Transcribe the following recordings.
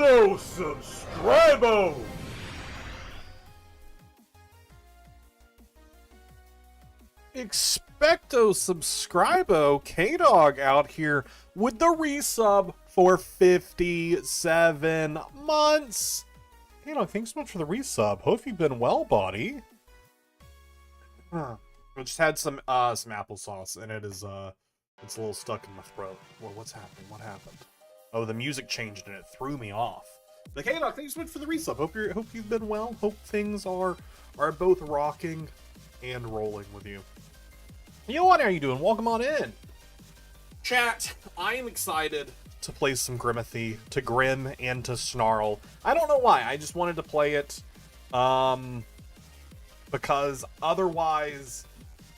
Expecto Subscribo! Expecto Subscribo, K-Dog out here with the resub for 57 months. K-Dog, thanks so much for the resub. Hope you've been well, buddy. I just had some applesauce, and it's a little stuck in my throat. Well, what's happening? What happened? Oh, the music changed and it threw me off. But K-Dog, thanks so much for the resub. Hope you've been well. Hope things are both rocking and rolling with you. Yo, what are you doing? Welcome on in. Chat, I am excited to play some Grimathy, to Grim, and to Snarl. I don't know why, I just wanted to play it, because otherwise,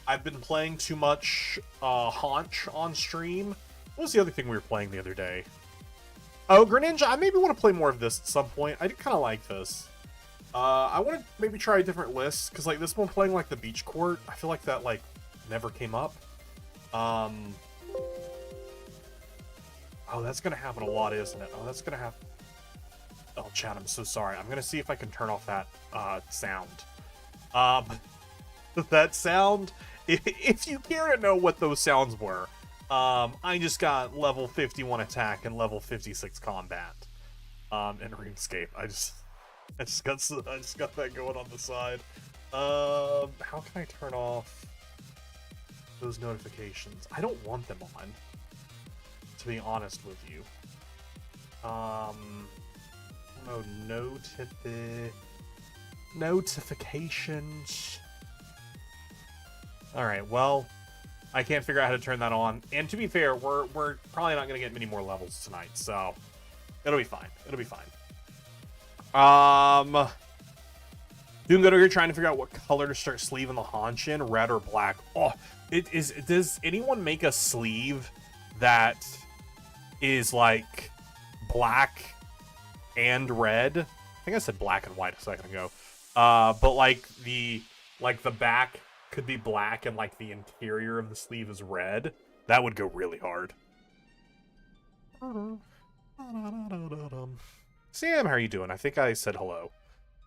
I've been playing too much, Haunch on stream. What was the other thing we were playing the other day? Oh, Greninja, I maybe want to play more of this at some point. I do kind of like this. I want to maybe try a different list, because, like, this one playing, like, the Beach Court, I feel like that, like, never came up. Oh, that's gonna happen a lot, isn't it? Oh, that's gonna happen. Oh, chat, I'm so sorry. I'm gonna see if I can turn off that sound. That sound, if you care to know what those sounds were, I just got level 51 attack and level 56 combat in RuneScape. I just got that going on the side. How can I turn off those notifications? I don't want them on, to be honest with you. No notifications. Alright, well, I can't figure out how to turn that on. And to be fair, we're probably not going to get many more levels tonight, so it'll be fine. It'll be fine. Doing good over here, trying to figure out what color to start sleeving the haunch in, red or black. Oh, does anyone make a sleeve that is like black and red? I think I said black and white a second ago. But like the back could be black and like the interior of the sleeve is red. That would go really hard. Sam, how are you doing? I think I said hello.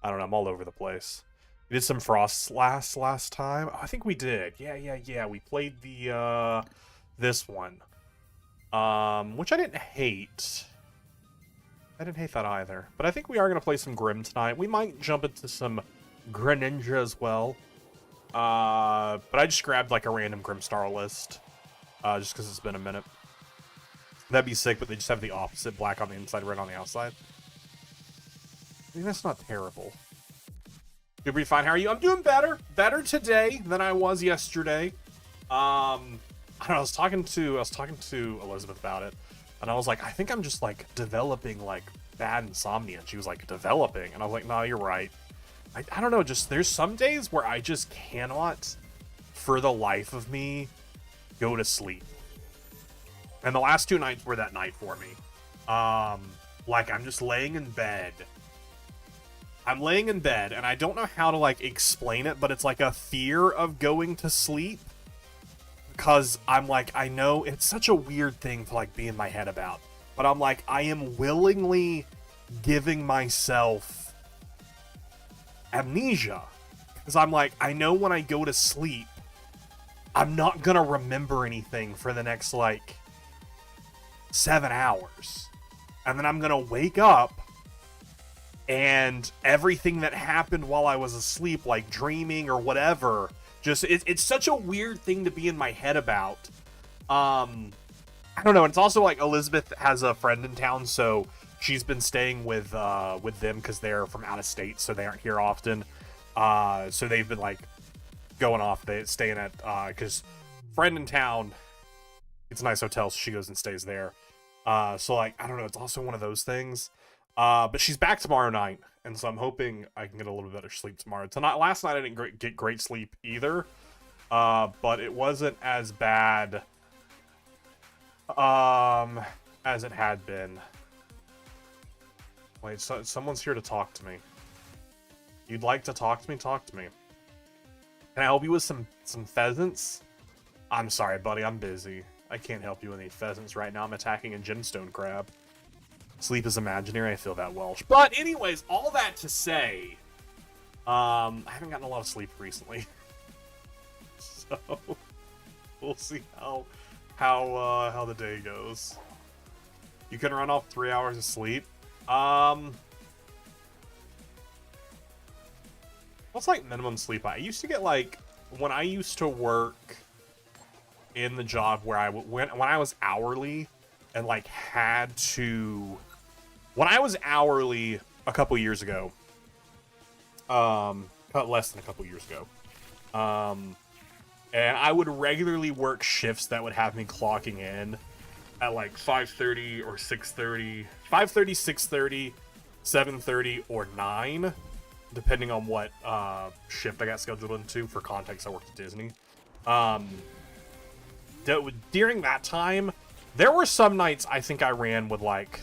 I don't know, I'm all over the place. We did some Frost last time. Oh, I think we did. Yeah. We played the this one. Which I didn't hate. I didn't hate that either. But I think we are gonna play some Grim tonight. We might jump into some Greninja as well. But I just grabbed like a random Grimstar list. Just because it's been a minute. That'd be sick, but they just have the opposite, black on the inside, red on the outside. I mean, that's not terrible. You'll be fine. How are you? I'm doing better. Better today than I was yesterday. I don't know, I was talking to Elizabeth about it, and I was like, I think I'm just like developing like bad insomnia. And she was like, developing? And I was like, no, you're right. I don't know, just there's some days where I just cannot, for the life of me, go to sleep. And the last 2 nights were that night for me. Like, I'm just laying in bed. I'm laying in bed, and I don't know how to, like, explain it, but it's like a fear of going to sleep. Because I'm like, I know it's such a weird thing to, like, be in my head about. But I'm like, I am willingly giving myself amnesia. Because I'm like, I know when I go to sleep, I'm not gonna remember anything for the next, like, 7 hours. And then I'm gonna wake up, and everything that happened while I was asleep, like dreaming or whatever, just, it's such a weird thing to be in my head about. I don't know. It's also like Elizabeth has a friend in town, so she's been staying with them because they're from out of state, so they aren't here often. So they've been like going off, staying at, because friend in town, it's a nice hotel, so she goes and stays there. So like, I don't know, it's also one of those things. But she's back tomorrow night, and so I'm hoping I can get a little better sleep tomorrow. Last night I didn't get great sleep either, but it wasn't as bad as it had been. Wait, someone's here to talk to me. You'd like to talk to me? Talk to me. Can I help you with some pheasants? I'm sorry, buddy, I'm busy. I can't help you with any pheasants right now. I'm attacking a gemstone crab. Sleep is imaginary. I feel that Welsh. But anyways, all that to say, I haven't gotten a lot of sleep recently, so we'll see how the day goes. You can run off 3 hours of sleep. What's like minimum sleep? I used to get like when I used to work in the job where when I was hourly and like had to. When I was hourly a couple years ago, less than a couple years ago, and I would regularly work shifts that would have me clocking in at like 5:30 or 6:30, 5:30, 6:30, 7:30, or 9, depending on what shift I got scheduled into. For context, I worked at Disney. During that time, there were some nights I think I ran with like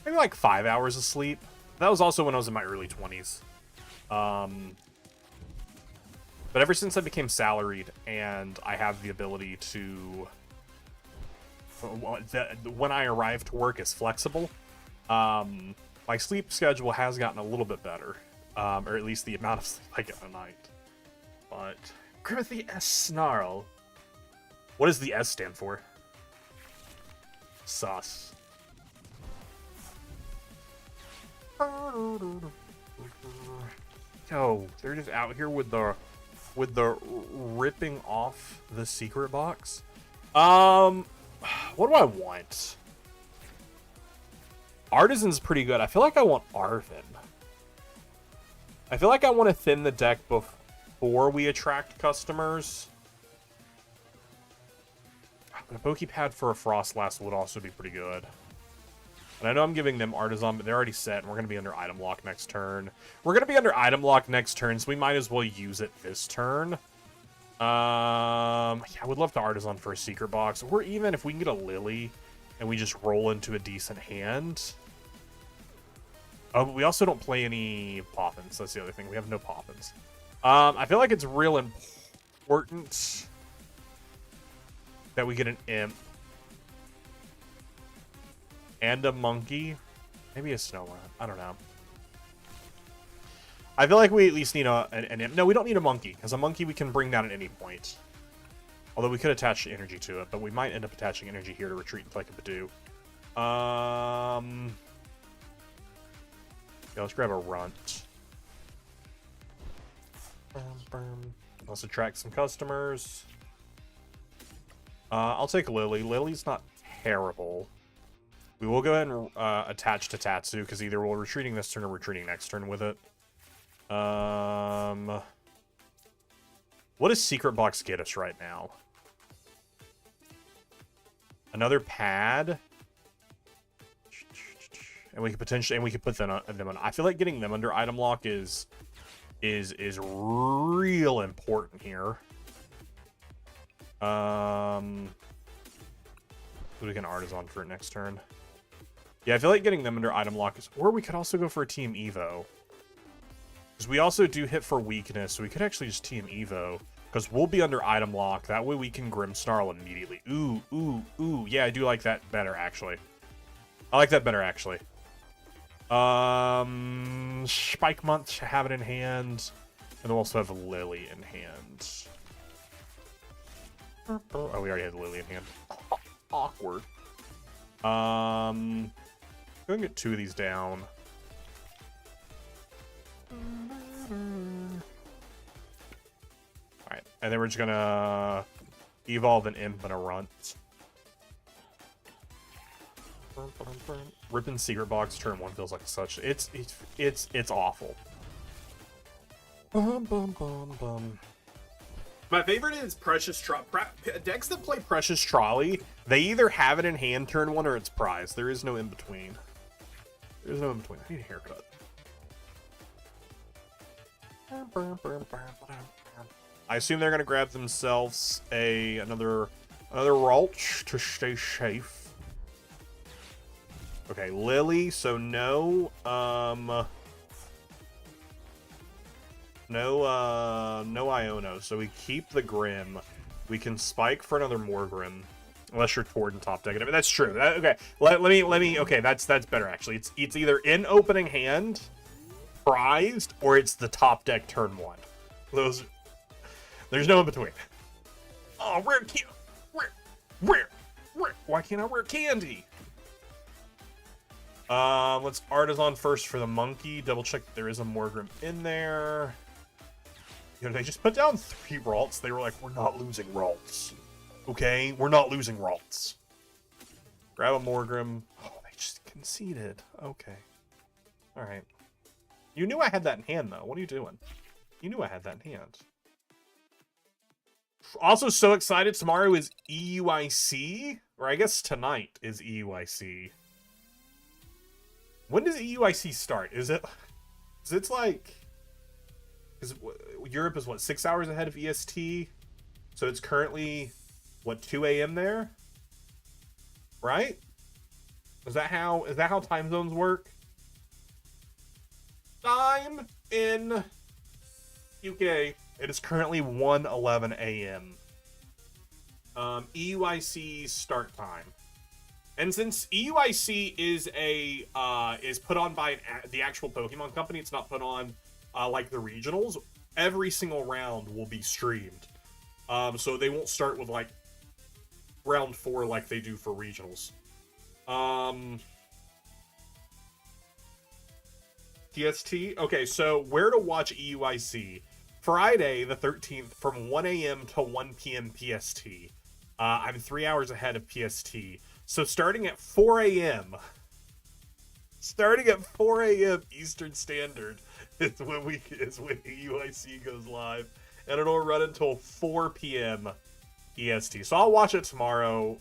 maybe like 5 hours of sleep. That was also when I was in my early 20s. But ever since I became salaried and I have the ability to, when I arrive to work is flexible, my sleep schedule has gotten a little bit better, or at least the amount of sleep I get a night. But Grimothy S. Snarl. What does the S stand for? Sus. Yo, they're just out here with the ripping off the secret box. What do I want? Artisan's pretty good. I feel like I want Arvin. I feel like I want to thin the deck before we attract customers. But a Pokepad for a Frostlass would also be pretty good. And I know I'm giving them Artisan, but they're already set, and we're going to be under item lock next turn. We're going to be under item lock next turn, so we might as well use it this turn. Yeah, I would love to Artisan for a secret box. Or even if we can get a Lily, and we just roll into a decent hand. Oh, but we also don't play any Poppins. That's the other thing. We have no Poppins. I feel like it's real important that we get an Imp. And a monkey. Maybe a snow rat. I don't know. I feel like we at least need an imp. No, we don't need a monkey, because a monkey we can bring down at any point. Although we could attach energy to it, but we might end up attaching energy here to retreat into like a Badoo. Yeah, let's grab a runt. Let's attract some customers. I'll take Lily. Lily's not terrible. We will go ahead and attach to Tatsu, because either we're retreating this turn or retreating next turn with it. What does Secret Box get us right now? Another pad? And we could potentially, and we could put them on. I feel like getting them under item lock is real important here. We can Artisan for it next turn. Yeah, I feel like getting them under item lock is... Or we could also go for a Team Evo. Because we also do hit for weakness, so we could actually just Team Evo. Because we'll be under item lock. That way we can Grimmsnarl immediately. Ooh, ooh, ooh. Yeah, I do like that better, actually. I like that better, actually. Spike Month, have it in hand. And we'll also have Lily in hand. Oh, we already had Lily in hand. Awkward. Go and get 2 of these down. Alright, and then we're just gonna evolve an Imp and a Runt. Ripping Secret Box turn 1 feels like such. It's awful. My favorite is Precious Trolley. Decks that play Precious Trolley, they either have it in hand turn 1 or it's prize. There is no in between. There's no in between. I need a haircut. I assume they're gonna grab themselves another Ralch to stay safe. Okay, Lily. So no. No Iono, so we keep the Grim. We can spike for another Morgrim. Unless you're toward top deck. I mean, that's true. Okay, let me. Okay, that's better actually. It's either in opening hand, prized, or it's the top deck turn 1. There's no in between. Oh, why can't I wear candy? Let's Artisan first for the monkey. Double check that there is a Morgrim in there. You know, they just put down 3 Ralts. They were like, we're not losing Ralts. Okay, we're not losing Ralts. Grab a Morgrim. Oh, they just conceded. Okay. Alright. You knew I had that in hand, though. What are you doing? You knew I had that in hand. Also, so excited. Tomorrow is EUIC. Or I guess tonight is EUIC. When does EUIC start? Is it like... Because Europe is, what, 6 hours ahead of EST? So it's currently, what, 2 a.m. there? Right? Is that how time zones work? Time in UK. It is currently 1:11 a.m. EUIC start time. And since EUIC is put on by the actual Pokemon company, it's not put on like the regionals, every single round will be streamed. So they won't start with like round 4 like they do for regionals. PST? Okay, so where to watch EUIC? Friday the 13th from 1 a.m. to 1 p.m. PST. I'm 3 hours ahead of PST. So starting at 4 a.m. Eastern Standard is when EUIC goes live, and it'll run until 4 p.m. EST. So I'll watch it tomorrow.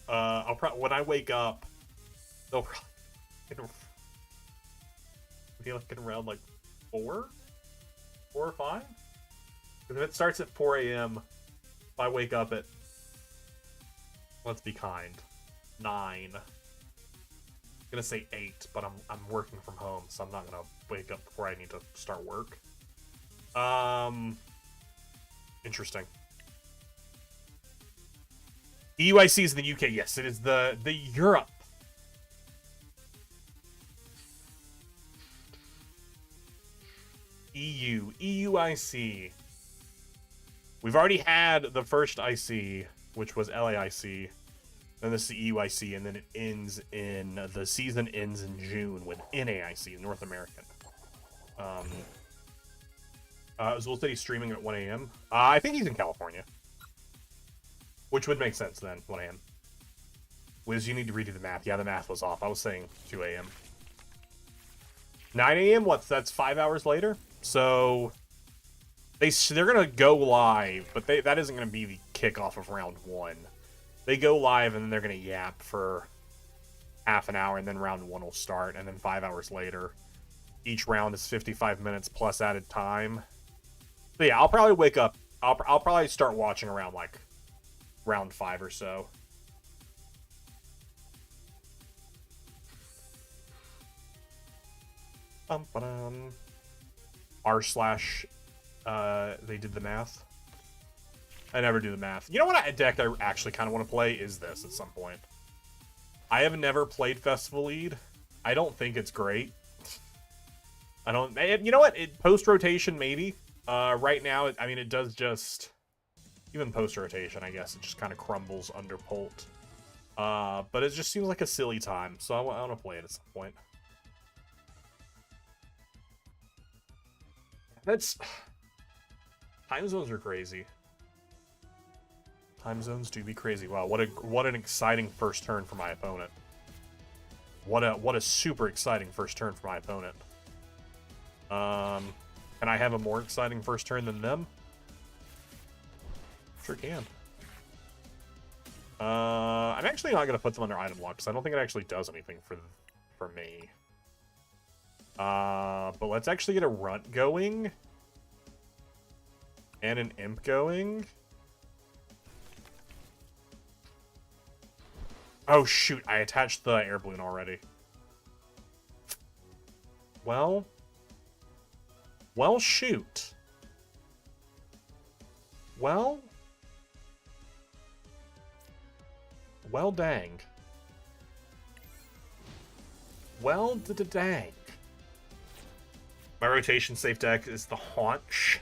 When I wake up, they'll probably be like in around like 4 or 5. Because if it starts at 4 a.m., if I wake up at, let's be kind, 9. I'm gonna say 8, but I'm working from home, so I'm not gonna wake up before I need to start work. Interesting. EUIC is in the UK. Yes, it is the Europe. EUIC. We've already had the first IC, which was LAIC. Then this is the EUIC, and then the season ends in June with NAIC, North American. Zul said he's streaming at 1 a.m. I think he's in California. Which would make sense then, 1 a.m. Wiz, you need to redo the math. Yeah, the math was off. I was saying 2 a.m. 9 a.m.? That's 5 hours later? So they're gonna go live, but that isn't gonna be the kickoff of round 1. They go live and then they're gonna yap for half an hour, and then round 1 will start, and then 5 hours later, each round is 55 minutes plus added time. So yeah, I'll probably wake up. I'll probably start watching around like round 5 or so. R/ they did the math. I never do the math. You know what deck I actually kind of want to play is this at some point. I have never played Festival Lead. I don't think it's great. I don't. You know what? Post rotation maybe. Right now, I mean, it does just even post rotation. I guess it just kind of crumbles under Pult. But it just seems like a silly time, so I want to play it at some point. That's time zones are crazy. Time zones do be crazy. Wow, what an exciting first turn for my opponent. What a super exciting first turn for my opponent. Can I have a more exciting first turn than them? Sure can. I'm actually not gonna put them under item lock because I don't think it actually does anything for me. But let's actually get a Runt going and an Imp going. Oh shoot, I attached the air balloon already. Well, shoot. Well, Well, dang. Well, dang. My rotation safe deck is the Haunch.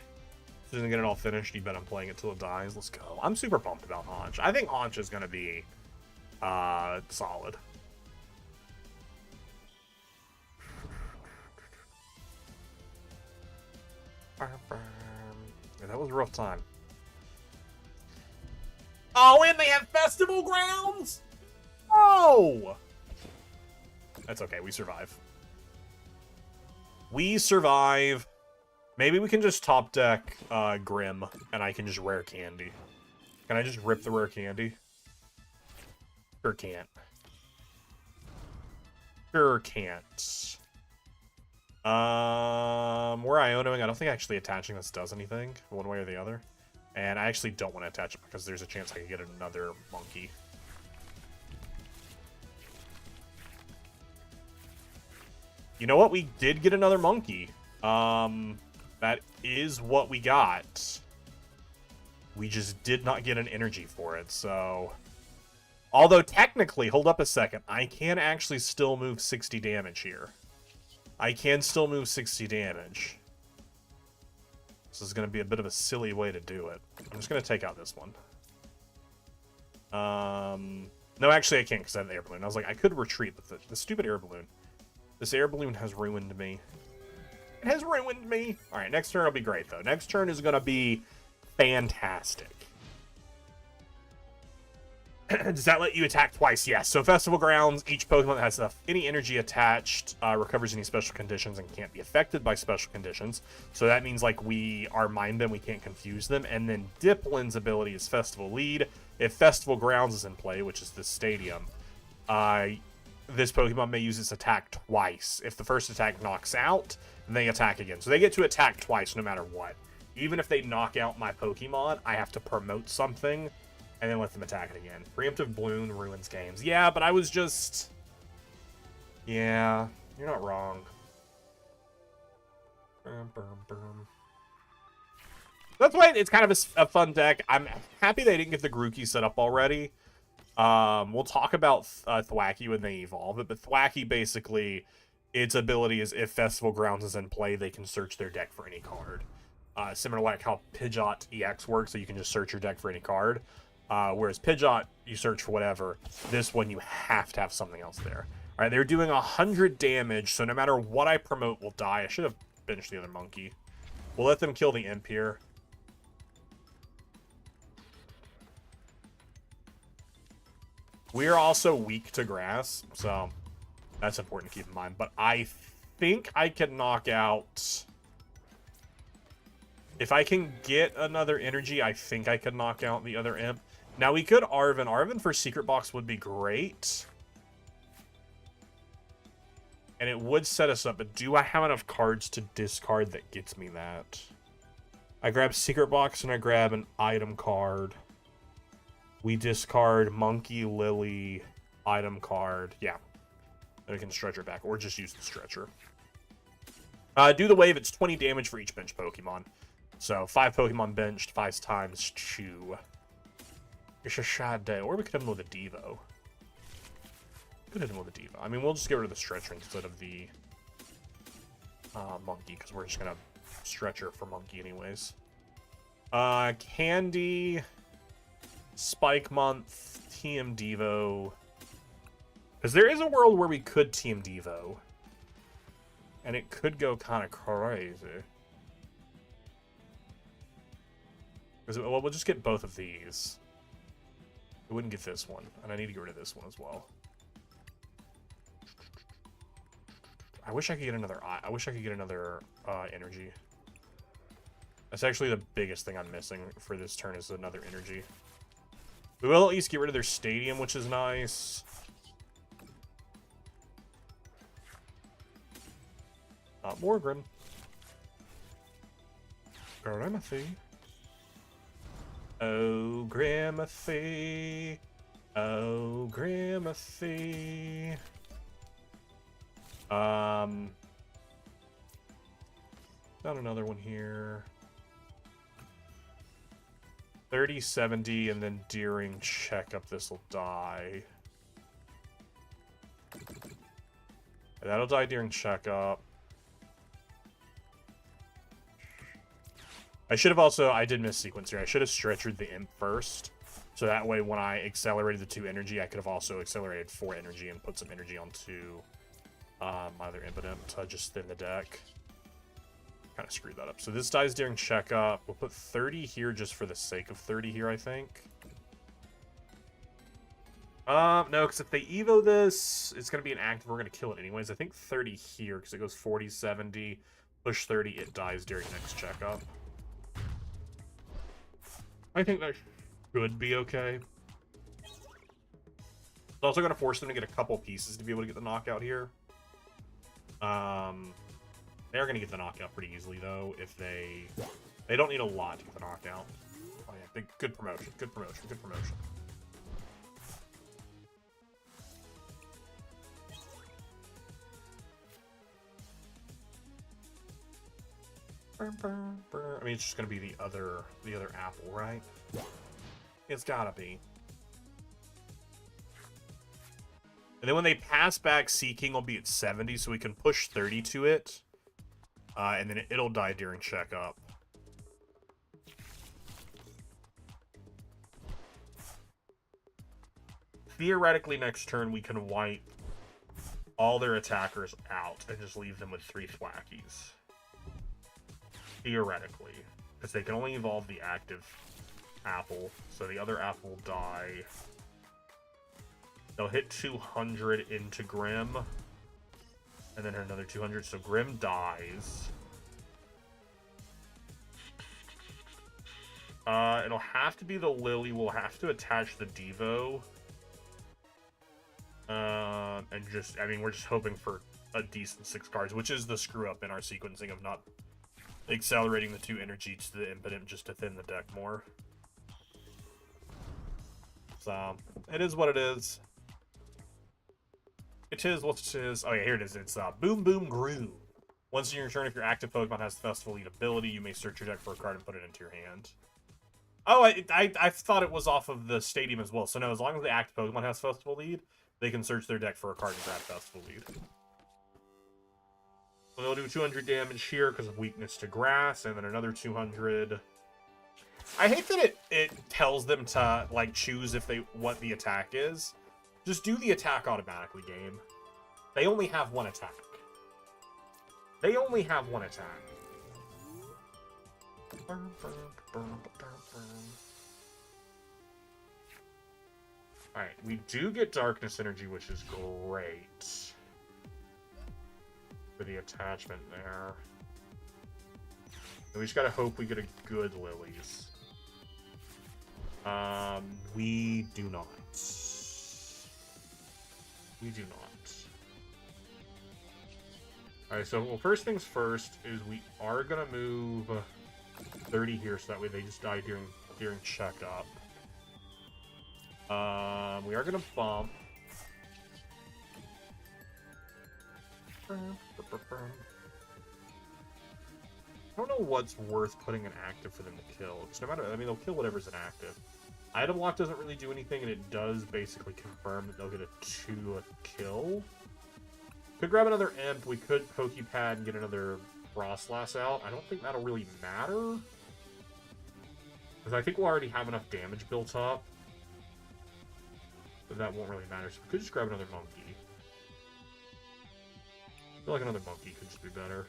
As soon as I get it all finished, you bet I'm playing it till it dies. Let's go. I'm super pumped about Haunch. I think Haunch is going to be solid. Yeah, that was a rough time. Oh, and they have festival grounds? Oh! That's okay, we survive. We survive. Maybe we can just top deck Grim, and I can just rare candy. Can I just rip the rare candy? Sure can't. Sure can't. We're Ionoing. I don't think actually attaching this does anything, one way or the other. And I actually don't want to attach it because there's a chance I could get another monkey. You know what? We did get another monkey. That is what we got. We just did not get an energy for it, so... Although, technically, hold up a second. I can actually still move 60 damage here. I can still move 60 damage. This is going to be a bit of a silly way to do it. I'm just going to take out this one. No, actually I can't because I have the air balloon. I was like, I could retreat, but the stupid air balloon. This air balloon has ruined me. It has ruined me. Alright, next turn will be great, though. Next turn is going to be fantastic. Does that let you attack twice? Yes. So Festival Grounds, each Pokemon that has any energy attached recovers any special conditions and can't be affected by special conditions. So that means like our Mind Bend, we can't confuse them. And then Diplin's ability is Festival Lead. If Festival Grounds is in play, which is this stadium, this Pokemon may use its attack twice. If the first attack knocks out, then they attack again. So they get to attack twice no matter what. Even if they knock out my Pokemon, I have to promote something and then let them attack it again. Preemptive Bloom ruins games. Yeah, but I was just... Yeah, you're not wrong. That's why it's kind of a fun deck. I'm happy they didn't get the Grookey set up already. We'll talk about Thwackey when they evolve it, but Thwackey basically, its ability is if Festival Grounds is in play, they can search their deck for any card. Similar to like how Pidgeot EX works, so you can just search your deck for any card. Whereas Pidgeot, you search for whatever. This one, you have to have something else there. All right, they're doing 100 damage, so no matter what I promote will die. I should have finished the other monkey. We'll let them kill the imp here. We are also weak to grass, so that's important to keep in mind. But I think I can knock out... If I can get another energy, I think I could knock out the other imp. Now, we could Arven. Arven for Secret Box would be great. And it would set us up, but do I have enough cards to discard that gets me that? I grab Secret Box and I grab an item card. We discard Monkey, Lily, item card. Yeah. And we can stretch her back, or just use the stretcher. Do the wave, it's 20 damage for each bench Pokemon. So, 5 Pokemon benched, 5 times 2. It's a sad day. Or we could hit him with a Devo. Could hit him with a Devo. I mean, we'll just get rid of the stretcher instead of the monkey, because we're just going to stretcher for monkey anyways. Candy, Spike Month, TM Devo. Because there is a world where we could TM Devo. And it could go kind of crazy. Well, we'll just get both of these. We wouldn't get this one, and I need to get rid of this one as well. I wish I could get another. I wish I could get another energy. That's actually the biggest thing I'm missing for this turn is another energy. We will at least get rid of their stadium, which is nice. Morgrim. Grimathy. Oh, Grimathy. Oh, Grimathy. Not another one here. 30, 70, and then during checkup, this will die. And that'll die during checkup. I should have also... I did miss sequence here. I should have stretchered the imp first. So that way, when I accelerated the 2 energy, I could have also accelerated 4 energy and put some energy onto my other impotent to just thin the deck. Kind of screwed that up. So this dies during checkup. We'll put 30 here just for the sake of 30 here, I think. No, because if they Evo this, it's going to be an active. We're going to kill it anyways. I think 30 here, because it goes 40, 70. Push 30, it dies during next checkup. I think that should be okay. It's also going to force them to get a couple pieces to be able to get the knockout here. They're going to get the knockout pretty easily, though, if they... They don't need a lot to get the knockout. Oh, yeah, big, good promotion, good promotion, good promotion. I mean, it's just going to be the other apple, right? It's got to be. And then when they pass back, Seeking will be at 70, so we can push 30 to it. And then it'll die during checkup. Theoretically, next turn, we can wipe all their attackers out and just leave them with 3 Thwackies. Theoretically. Because they can only evolve the active apple, so the other apple will die. They'll hit 200 into Grim. And then another 200, so Grim dies. It'll have to be the Lily. We'll have to attach the Devo. And just, I mean, we're just hoping for a decent 6 cards, which is the screw up in our sequencing of not accelerating the 2 energy to the impotent just to thin the deck more. So, it is what it is. It is what it is. Oh yeah, here it is. It's Boom Boom Groove. Once in your turn, if your active Pokemon has the Festival Lead ability, you may search your deck for a card and put it into your hand. Oh, I thought it was off of the stadium as well. So no, as long as the active Pokemon has Festival Lead, they can search their deck for a card and grab Festival Lead. So they'll do 200 damage here because of weakness to grass, and then another 200. I hate that it tells them to like choose if they what the attack is. Just do the attack automatically, game. They only have 1 attack. They only have 1 attack. Alright, we do get Darkness Energy, which is great. For the attachment there. And we just gotta hope we get a good Lilies. We do not. We do not. Alright, so well, first things first is we are gonna move 30 here, so that way they just die during checkup. We are gonna bump. I don't know what's worth putting an active for them to kill. Because no matter, I mean, they'll kill whatever's an active. Item lock doesn't really do anything, and it does basically confirm that they'll get a 2 kill. Could grab another Imp. We could Pokepad and get another Frostlass out. I don't think that'll really matter. Because I think we'll already have enough damage built up. But that won't really matter. So we could just grab another Monkey. I feel like another Monkey could just be better.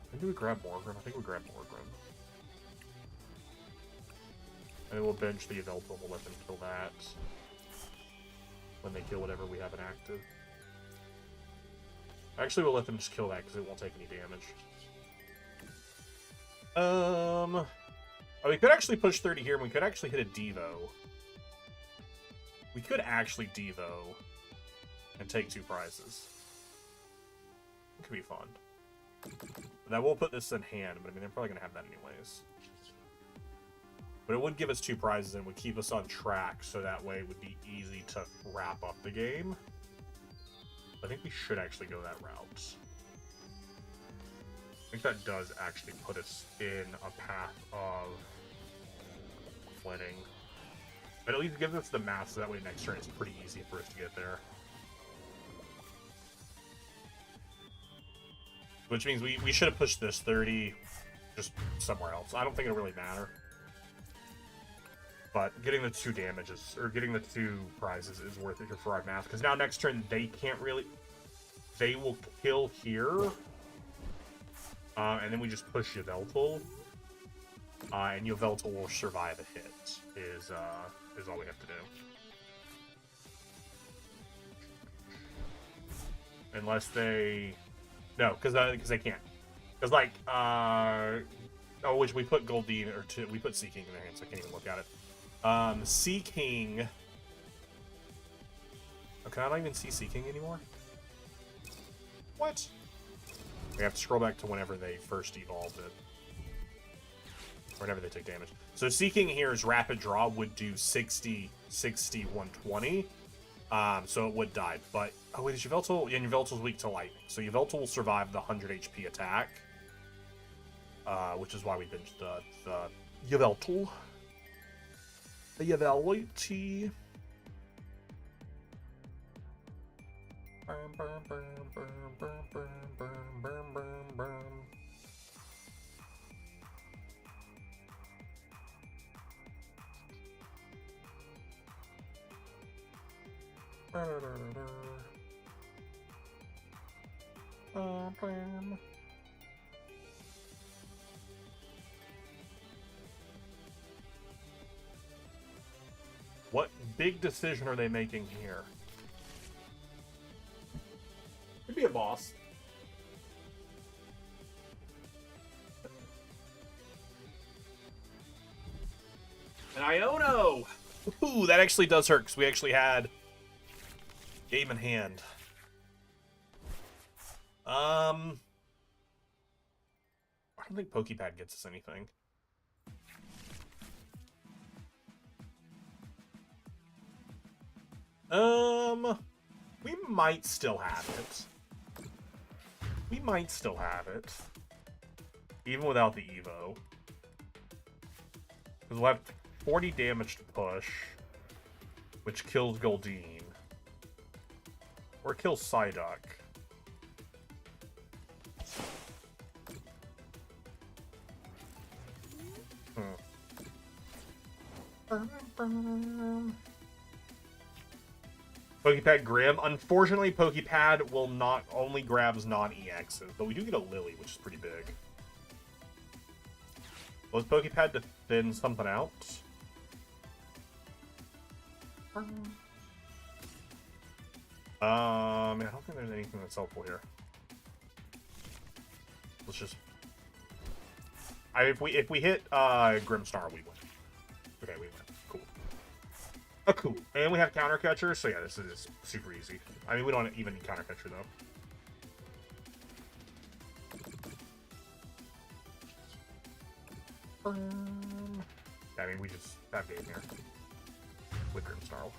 When do we grab Morgrim? I think we grab Morgrim. And then we'll bench the Yveltal, we'll let them kill that. When they kill whatever we have an active. Actually, we'll let them just kill that because it won't take any damage. Oh, we could actually push 30 here, and we could actually hit a Devo. We could actually Devo and take 2 prizes. It could be fun. Now we'll put this in hand, but I mean, they're probably going to have that anyways. But it would give us 2 prizes and would keep us on track, so that way it would be easy to wrap up the game. I think we should actually go that route. I think that does actually put us in a path of winning. But at least gives us the math, so that way next turn it's pretty easy for us to get there. Which means we should have pushed this 30 just somewhere else. I don't think it'll really matter. But getting the 2 damages, or getting the 2 prizes is worth it for our math. Because now next turn they can't really... They will kill here. And then we just push Yveltal. And Yveltal will survive a hit, is all we have to do. Unless they... No, because they can't. Because, like, which we put Goldeen, or we put Sea King in their hands, so I can't even look at it. Sea King... Oh, can I not even see Sea King anymore? What? We have to scroll back to whenever they first evolved it. Whenever they take damage. So Sea King here's Rapid Draw would do 60, 60, 120. So it would die. But, oh wait, is Yveltal? Yeah, Yveltal's weak to lightning. So Yveltal will survive the 100 HP attack. Which is why we binged the Yveltal. The Yveltal. What big decision are they making here? Could be a boss. An Iono! Ooh, that actually does hurt, because we actually had game in hand. I don't think Pokepad gets us anything. We might still have it. We might still have it. Even without the Evo. Because we'll have 40 damage to push. Which kills Goldeen. Or kills Psyduck. Pokepad Grim. Unfortunately, Pokepad will not only grabs non-EXs, but we do get a Lily, which is pretty big. Was Pokepad to thin something out? I don't think there's anything that's helpful here. Let's just... if we hit Grimmsnarl, we win. Okay, we win. Cool. Oh, cool. And we have Counter Catcher, so yeah, this is super easy. I mean, we don't even need Counter Catcher, though. I mean, we just have game here. With Grimmsnarl.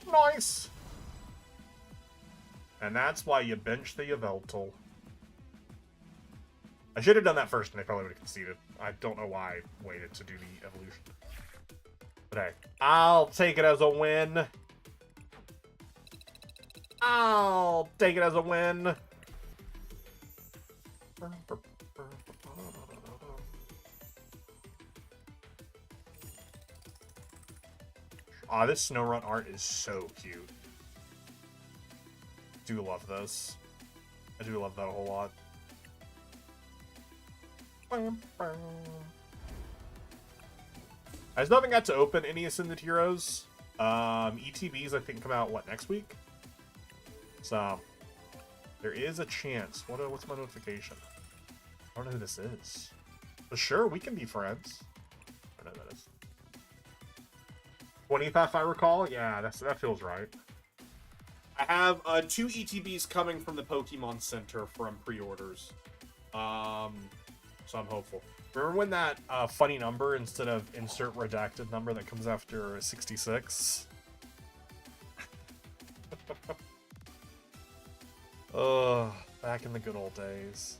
Nice! And that's why you bench the Yveltal. I should have done that first, and they probably would have conceded. I don't know why I waited to do the evolution. But hey, I'll take it as a win. I'll take it as a win. Aw, this Snowrun art is so cute. Do love this. I do love that a whole lot. I still haven't got to open any Ascended Heroes. ETBs, I think, come out, what, next week? So, there is a chance. What's my notification? I don't know who this is. But sure, we can be friends. I don't know who that is. 20th, if I recall? Yeah, that feels right. I have 2 ETBs coming from the Pokemon Center from pre-orders. So I'm hopeful. Remember when that funny number instead of insert redacted number that comes after 66? Back in the good old days.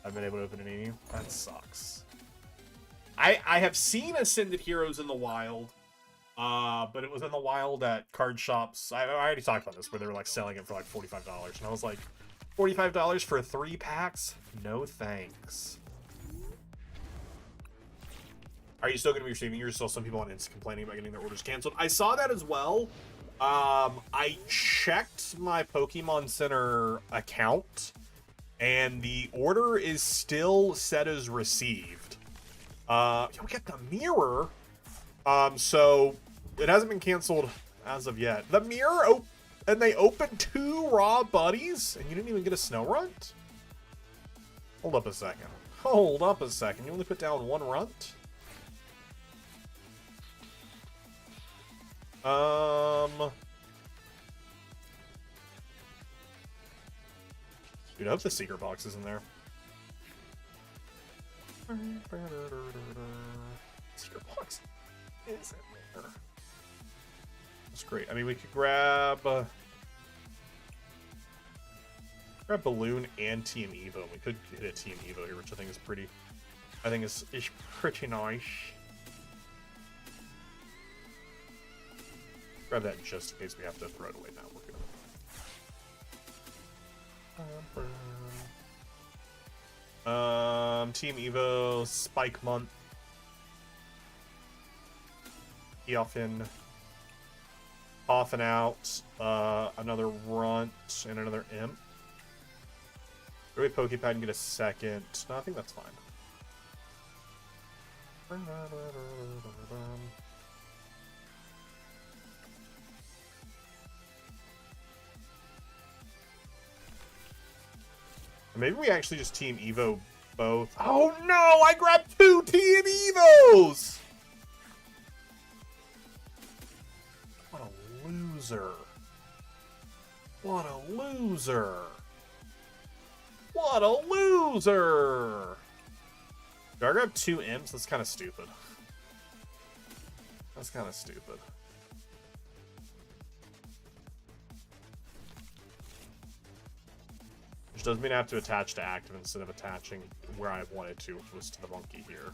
I've been able to open an EU. That sucks. I have seen Ascended Heroes in the wild, but it was in the wild at card shops. I already talked about this, where they were like selling it for like $45, and I was like, $45 for 3 packs? No thanks. Are you still going to be receiving yours? Still some people on Insta complaining about getting their orders canceled. I saw that as well. I checked my Pokemon Center account, and the order is still set as received. You'll get the mirror. So it hasn't been canceled as of yet. The mirror, and they opened 2 raw buddies, and you didn't even get a snow runt? Hold up a second. Hold up a second. You only put down 1 runt? Dude, I hope the secret box is in there. Secret box is in there. That's great. I mean, we could grab Balloon and Team Evo. We could hit a Team Evo here, which I think is pretty. I think is pretty nice. Grab that just in case we have to throw it away now. We're good. Team Evo, Spike Month. Eofin. Coffin out. Another Runt and another Imp. Maybe Pokepad and get a second. No, I think that's fine. Maybe we actually just Team Evo both. Oh no! I grabbed 2 Team Evos! What a loser. What a loser. What a loser! Do I grab 2 Imps? That's kind of stupid. That's kind of stupid. Which does mean I have to attach to active instead of attaching where I wanted to, which was to the monkey here.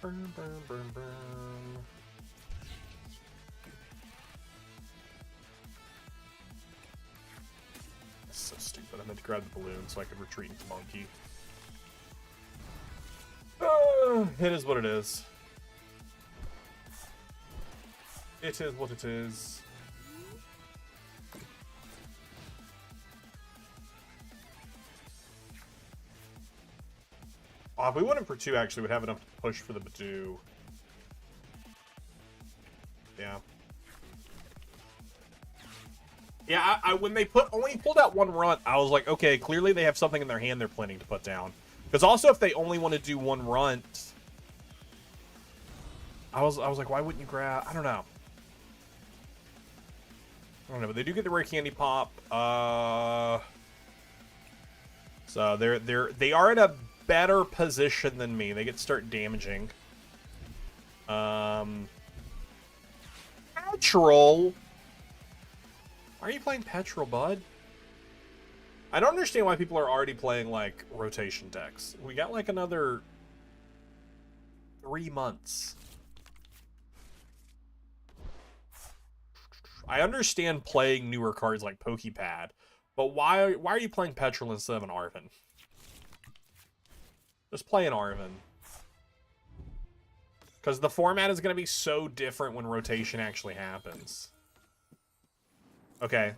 Burn, burn, burn, burn. That's so stupid. I meant to grab the balloon so I could retreat into monkey. It is what it is. It is what it is. If we went in for 2, actually, we'd have enough to push for the Badoo. Yeah. Yeah, I when they only pulled out 1 runt, I was like, okay, clearly they have something in their hand they're planning to put down. Because also, if they only want to do 1 runt, I was like, why wouldn't you grab? I don't know. I don't know, but they do get the rare candy pop. So they are in a better position than me. They get to start damaging. Petrol. Why are you playing Petrol, bud? I don't understand why people are already playing like rotation decks. We got like another 3 months. I understand playing newer cards like Pokepad, but why are you playing Petrol instead of an Arven? Just play an Arven. Because the format is going to be so different when rotation actually happens. Okay,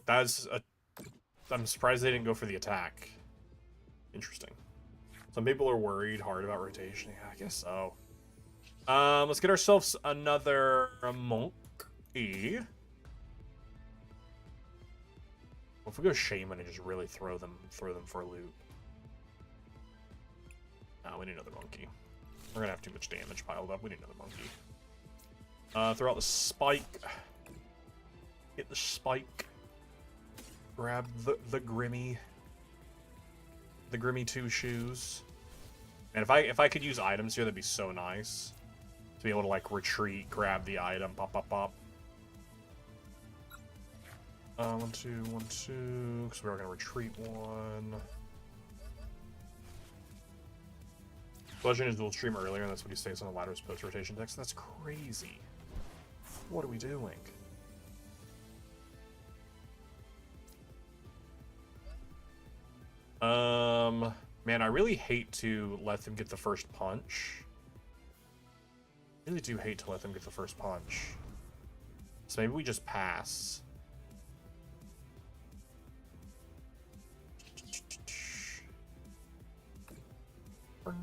I'm surprised they didn't go for the attack. Interesting. Some people are worried hard about rotation. Yeah, I guess so. Let's get ourselves another monkey. Well, if we go Shaman and just really throw them for a loop. No, we need another monkey. We're gonna have too much damage piled up. We need another monkey. Throw out the spike. Hit the spike. Grab the Grimmy 2 shoes. And if I could use items here, that'd be so nice. To be able to like retreat, grab the item, pop, pop, pop. 1, 2, 1, 2. Because we are gonna retreat 1. Bludgeon is dual stream earlier, and that's what he states on the ladder's post rotation text. That's crazy. What are we doing? Man, I really hate to let them get the first punch. I really do hate to let them get the first punch. So maybe we just pass. Gonna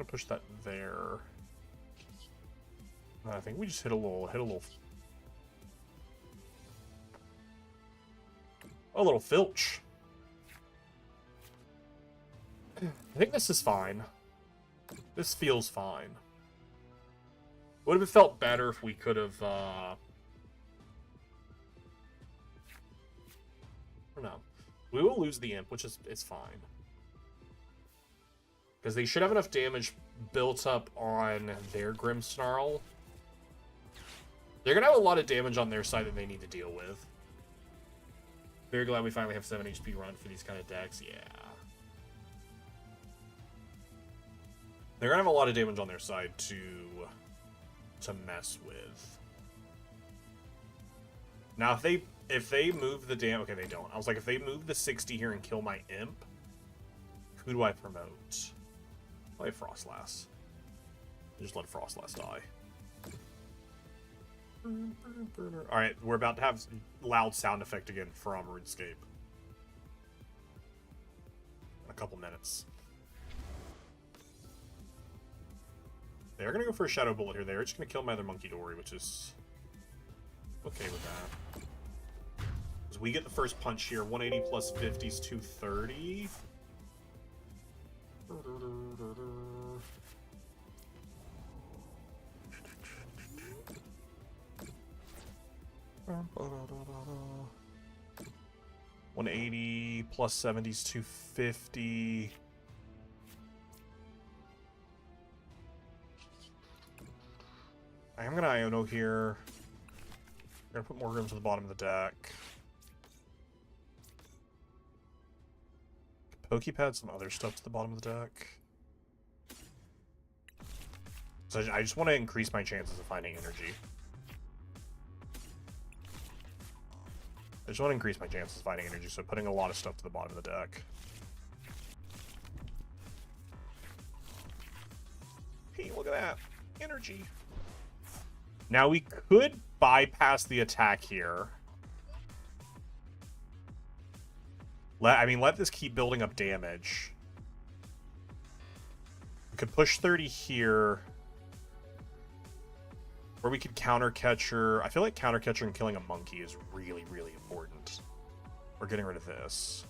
push that there. I think we just hit a little filch. I think this is fine. This feels fine. Would have felt better if we could have, I don't know. We will lose the imp, which is, it's fine. Because they should have enough damage built up on their Grim Snarl. They're going to have a lot of damage on their side that they need to deal with. Very glad we finally have 7 HP run for these kind of decks. Yeah. They're going to have a lot of damage on their side to mess with. Now, if they move the damage... Okay, they don't. I was like, if they move the 60 here and kill my imp, who do I promote? Play Frostlass. Just let Frostlass die. Alright, we're about to have loud sound effect again from RuneScape. In a couple minutes. They're gonna go for a Shadow Bullet here. They're just gonna kill my other Monkey Dory, which is okay with that. Because we get the first punch here. 180 plus 50 is 230. $180 plus 70 is 250. I'm gonna Iono here. I'm gonna put more rooms at the bottom of the deck. Pokepad, some other stuff to the bottom of the deck. So I just want to increase my chances of finding energy. I just want to increase my chances of finding energy, so putting a lot of stuff to the bottom of the deck. Hey, look at that. Energy. Now we could bypass the attack here. Let this keep building up damage. We could push 30 here. Or we could counter catcher. I feel like counter catcher and killing a monkey is really, really important. We're getting rid of this.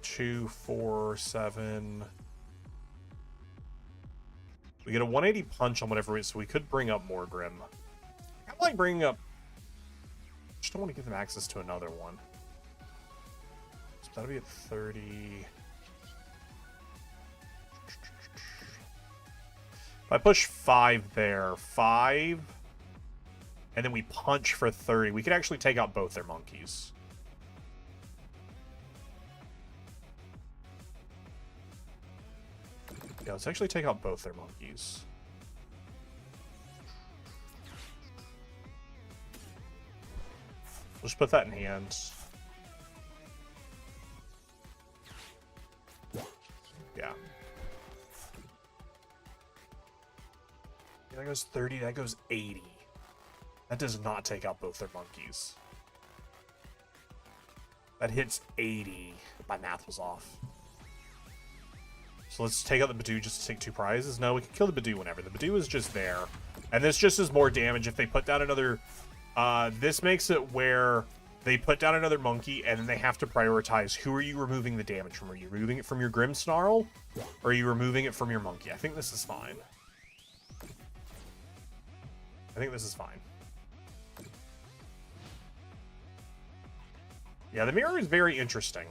2, 4, 7. We get a 180 punch on whatever it is, so we could bring up more Grim. I like bringing up... I just don't want to give them access to another one. So that'll be at 30. If I push 5 there, 5, and then we punch for 30, we could actually take out both their monkeys. Yeah, let's actually take out both their monkeys. Let's put that in hand. Yeah. That goes 30, that goes 80. That does not take out both their monkeys. That hits 80. My math was off. So let's take out the Badoo just to take 2 prizes. No, we can kill the Badoo whenever. The Badoo is just there. And this just is more damage if they put down another... this makes it where they put down another monkey and then they have to prioritize who are you removing the damage from. Are you removing it from your Grim Snarl? Or are you removing it from your monkey? I think this is fine. I think this is fine. Yeah, the mirror is very interesting.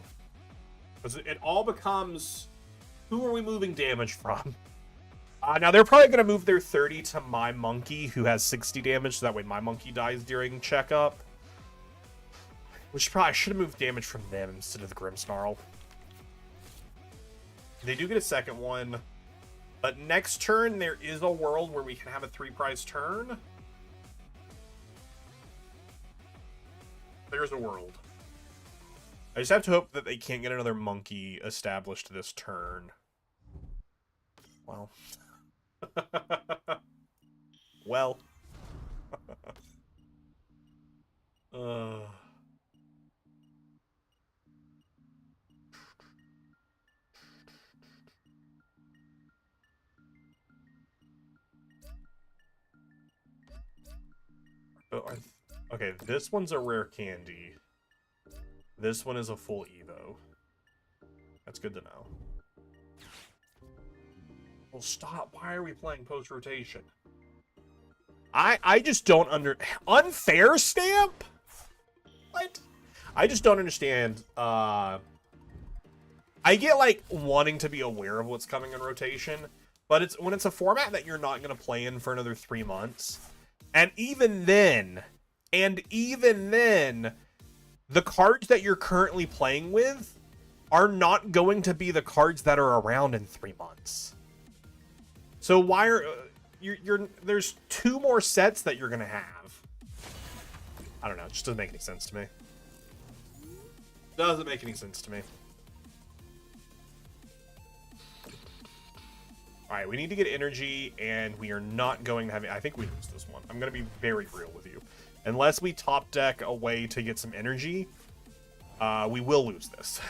Because it all becomes, who are we moving damage from? Now, they're probably going to move their 30 to my monkey, who has 60 damage, so that way my monkey dies during checkup. Which probably should have moved damage from them instead of the Grimmsnarl. They do get a second one. But next turn, there is a world where we can have a 3-prize turn. There's a world. I just have to hope that they can't get another monkey established this turn. Well. Well. Okay, this one's a rare candy. This one is a full Evo. That's good to know. Well, stop. Why are we playing post-rotation? I just don't unfair stamp? What? I just don't understand. I get, like, wanting to be aware of what's coming in rotation, but it's when it's a format that you're not going to play in for another 3 months. And even then, the cards that you're currently playing with are not going to be the cards that are around in 3 months. So why are there's 2 more sets that you're gonna have? I don't know. It just doesn't make any sense to me. Doesn't make any sense to me. All right, we need to get energy, and we are not going to have. I think we lose this one. I'm gonna be very real with you. Unless we top deck a way to get some energy, we will lose this.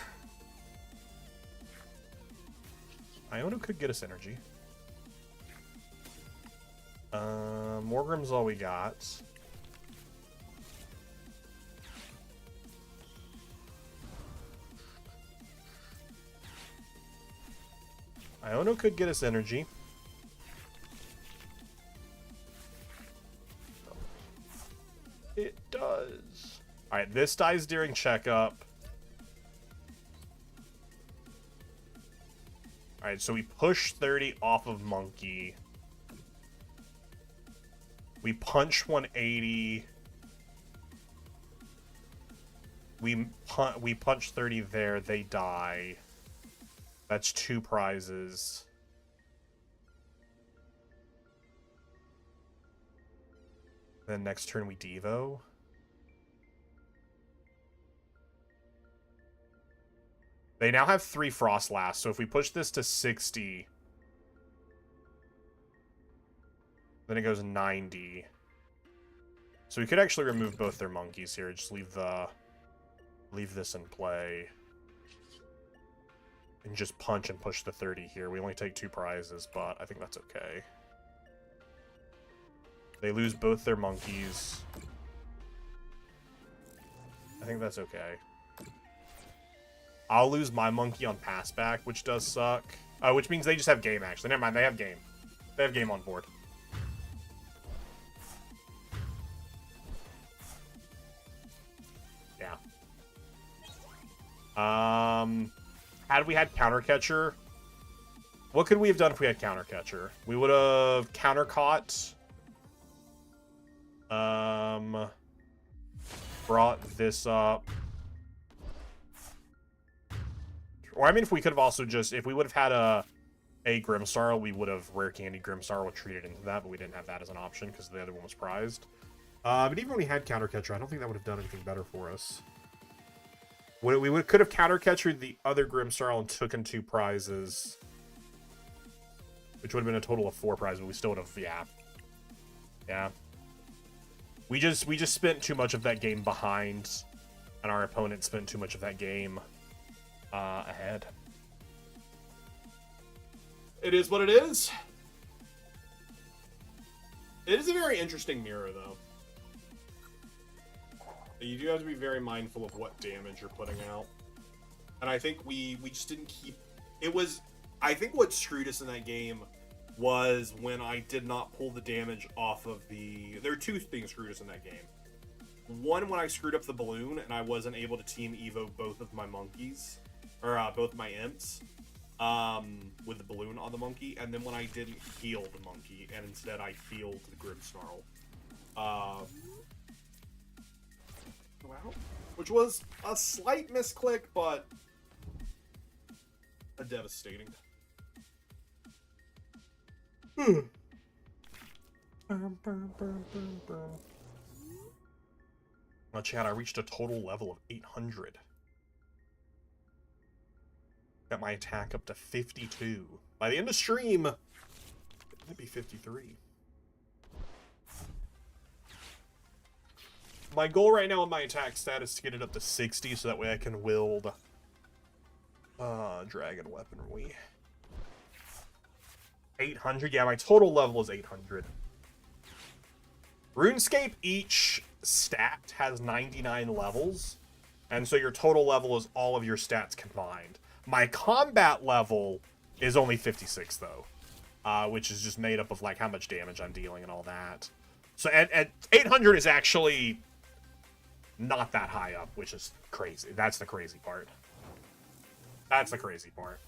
Iono could get us energy. Morgrim's all we got. Iono could get us energy. It does. Alright, this dies during checkup. Alright, so we push 30 off of Monkey. We punch 180. We punch 30 there. They die. That's 2 prizes. Then next turn we Devo. They now have 3 Frost Last, so if we push this to 60, then it goes 90. So we could actually remove both their monkeys here. Just leave this in play. And just punch and push the 30 here. We only take 2 prizes, but I think that's okay. They lose both their monkeys. I think that's okay. I'll lose my monkey on pass back, which does suck. Which means they just have game, actually. Never mind, they have game. They have game on board. Yeah. Had we had counter catcher, what could we have done if we had counter catcher? We would have counter caught. Brought this up. Or I mean, if we could have also just, if we would have had a Grimmsnarl, we would have rare candy Grimmsnarl treated into that, but we didn't have that as an option because the other one was prized. But even when we had counter catcher, I don't think that would have done anything better for us. We could have counter catchered the other Grimmsnarl and took in 2 prizes, which would have been a total of 4 prizes, but we still would have, yeah. We just spent too much of that game behind, and our opponent spent too much of that game ahead. It is what it is. It is a very interesting mirror, though. You do have to be very mindful of what damage you're putting out. And I think we just didn't keep... It was... I think what screwed us in that game was when I did not pull the damage off of the... There are two things screwed us in that game. One, when I screwed up the balloon and I wasn't able to Team Evo both of my monkeys, or both of my imps, with the balloon on the monkey, and then when I didn't heal the monkey, and instead I healed the Grim Snarl. Wow. Which was a slight misclick, but a devastating. Well, chat, I reached a total level of 800. Got my attack up to 52. By the end of stream, it might be 53. My goal right now on my attack stat is to get it up to 60, so that way I can wield dragon weaponry. 800? Yeah, my total level is 800. RuneScape, each stat has 99 levels, and so your total level is all of your stats combined. My combat level is only 56, though, which is just made up of, like, how much damage I'm dealing and all that. So at 800 is actually not that high up, which is crazy. That's the crazy part. That's the crazy part.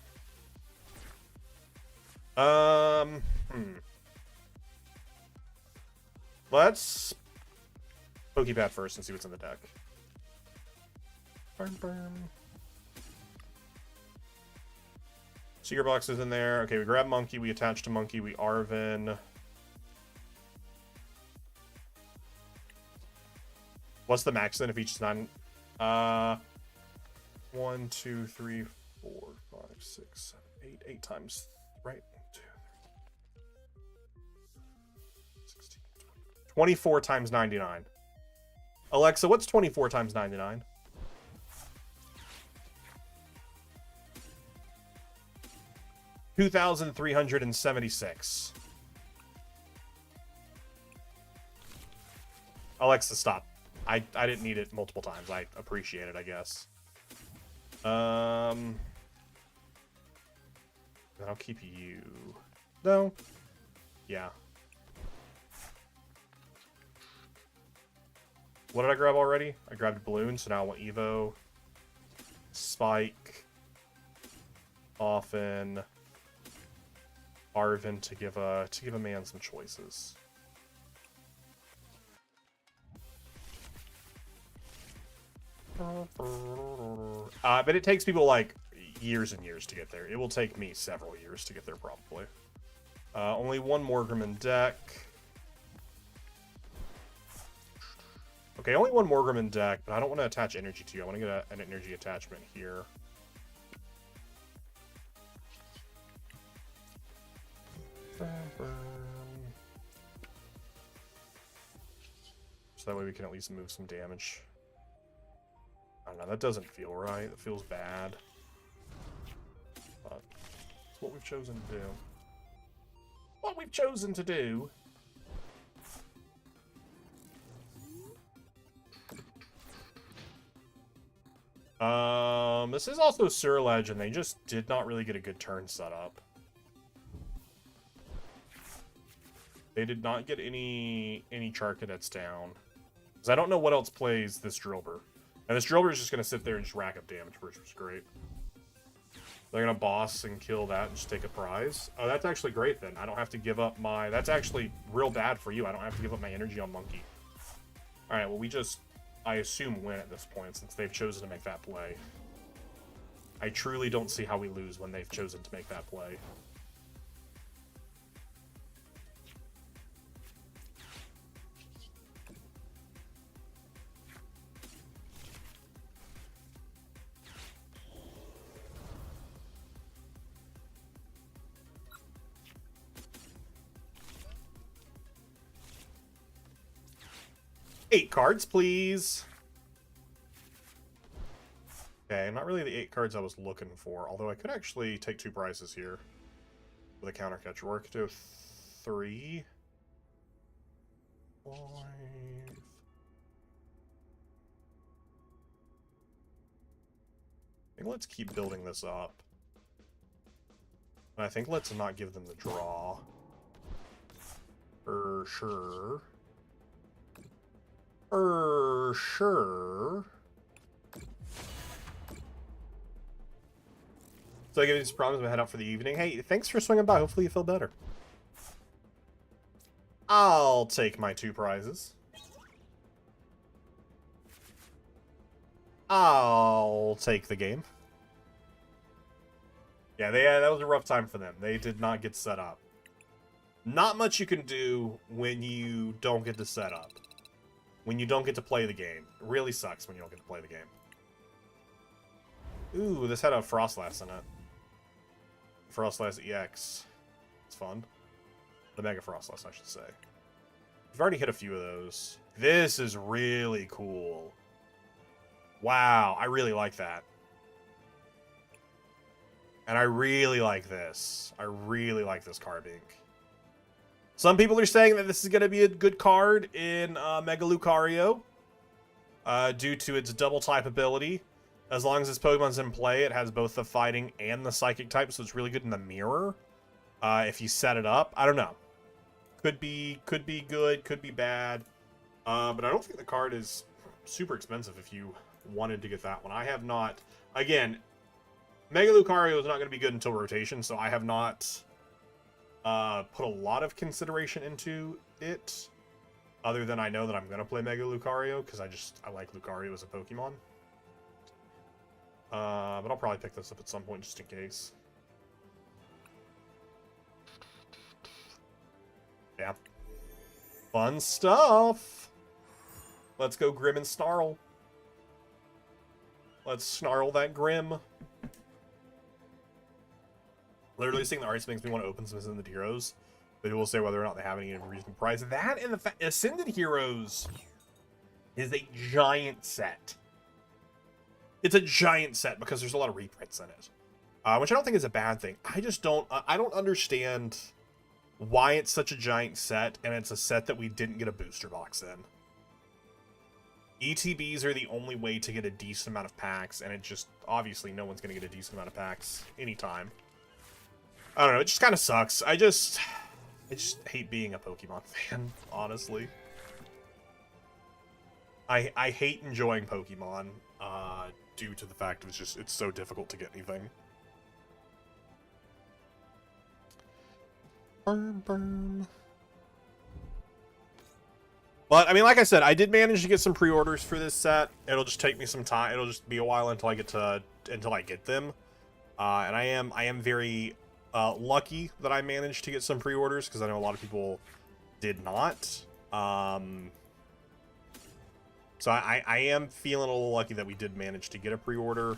Let's Pokepad first and see what's in the deck. Secret box is in there. Okay, we grab monkey, we attach to monkey, we Arvin. What's the max then if each is 9? 1, 2, 3, 4, 5, 6, 7, 8. 8 times, right? 2, 16, 24 times 99. Alexa, what's 24 times 99? $2,376. Alexa, stop. I didn't need it multiple times. I appreciate it, I guess. Then I'll keep you. No. Yeah. What did I grab already? I grabbed balloon, so now I want Evo. Spike. Often. Arvin to give a man some choices. But it takes people like years and years to get there. It will take me several years to get there, probably. Only one Morgrim in deck. Okay, only one Morgrim in deck, but I don't want to attach energy to you. I want to get an energy attachment here. So that way we can at least move some damage. I don't know, that doesn't feel right. It feels bad. But it's what we've chosen to do. What we've chosen to do. This is also Surledge, and they just did not really get a good turn set up. They did not get any Charcadets down. Because I don't know what else plays this Drillbur. And this Drillbur is just going to sit there and just rack up damage, which is great. They're going to boss and kill that and just take a prize. Oh, that's actually great then. I don't have to give up my... That's actually real bad for you. I don't have to give up my energy on Monkey. Alright, well we just, I assume, win at this point since they've chosen to make that play. I truly don't see how we lose when they've chosen to make that play. Eight cards, please. Okay, not really the 8 cards I was looking for, although I could actually take 2 prizes here with a counter catch. Or I could do 3, 5. I think let's keep building this up. And I think let's not give them the draw. sure. For sure. So I give you these problems and head out for the evening. Hey, thanks for swinging by. Hopefully you feel better. I'll take my 2 prizes. I'll take the game. Yeah, that was a rough time for them. They did not get set up. Not much you can do when you don't get to set up. When you don't get to play the game. It really sucks when you don't get to play the game. Ooh, this had a Frostlass in it. Frostlass EX. It's fun. The Mega Frostlass, I should say. We've already hit a few of those. This is really cool. Wow, I really like that. And I really like this. I really like this Carbink. Some people are saying that this is going to be a good card in Mega Lucario. Due to its double type ability. As long as this Pokemon's in play, it has both the fighting and the psychic type, so it's really good in the mirror. If you set it up. I don't know. Could be good, could be bad. But I don't think the card is super expensive if you wanted to get that one. I have not. Again, Mega Lucario is not going to be good until rotation, so I have not put a lot of consideration into it. Other than I know that I'm going to play Mega Lucario, because I like Lucario as a Pokemon. But I'll probably pick this up at some point just in case. Yeah. Fun stuff! Let's go Grim and Snarl. Let's snarl that Grim. Literally seeing the arts makes me want to open some Ascended Heroes. But it will say whether or not they have any reasonable price. That and the Ascended Heroes is a giant set. It's a giant set because there's a lot of reprints in it. Which I don't think is a bad thing. I just don't... I don't understand why it's such a giant set, and it's a set that we didn't get a booster box in. ETBs are the only way to get a decent amount of packs, and it just... Obviously, no one's going to get a decent amount of packs anytime. I don't know, it just kind of sucks. I just hate being a Pokemon fan, honestly. I hate enjoying Pokemon, due to the fact that it's so difficult to get anything. Burn. But, I mean, like I said, I did manage to get some pre-orders for this set. It'll just take me some time. It'll just be a while until I get them. And I am very lucky that I managed to get some pre-orders, because I know a lot of people did not. So I am feeling a little lucky that we did manage to get a pre-order.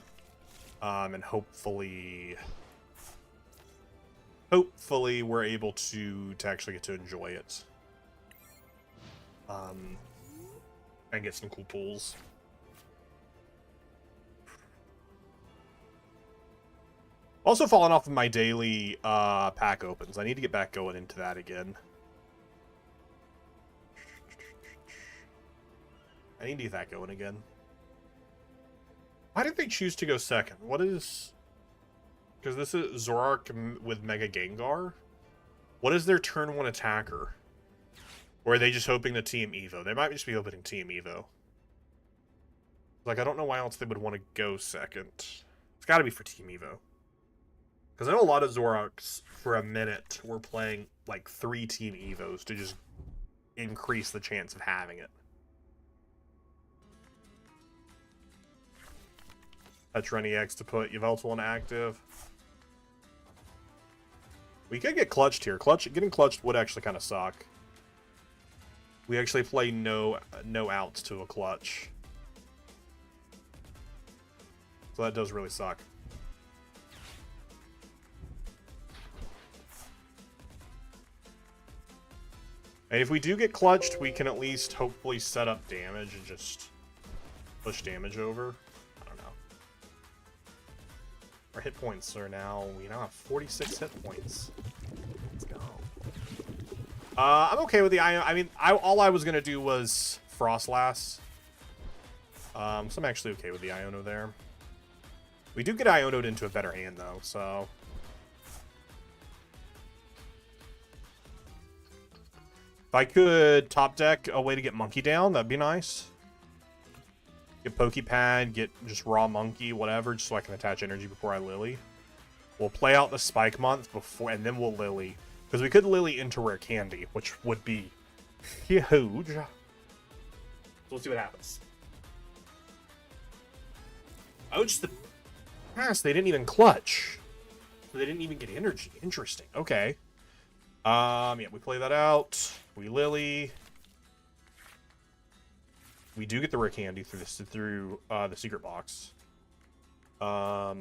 And hopefully we're able to actually get to enjoy it. And get some cool pulls. Also falling off of my daily pack opens. I need to get back going into that again. I need to get that going again. Why did they choose to go second? What is... Because this is Zoroark with Mega Gengar. What is their turn 1 attacker? Or are they just hoping to Team Evo? They might just be hoping Team Evo. Like, I don't know why else they would want to go second. It's got to be for Team Evo. Because I know a lot of Zoroarks, for a minute, were playing, like, 3 Team Evos to just increase the chance of having it. Touch Run EX to put Yveltal in active. We could get clutched here. Getting clutched would actually kind of suck. We actually play no outs to a clutch. So that does really suck. And if we do get clutched, we can at least hopefully set up damage and just push damage over. I don't know. Our hit points are now... We now have 46 hit points. Let's go. I'm okay with the Iono. I mean, all I was going to do was Frostlass. So I'm actually okay with the Iono there. We do get Iono'd into a better hand, though, so... If I could top deck a way to get Monkey down, that'd be nice. Get Pokepad, get just raw Monkey, whatever, just so I can attach energy before I Lily. We'll play out the Spike month before, and then we'll Lily. Because we could Lily into Rare Candy, which would be huge. So we'll see what happens. Oh, just the pass. They didn't even clutch. So they didn't even get energy. Interesting. Okay. Yeah, we play that out. We Lily. We do get the Rare Candy through the secret box. So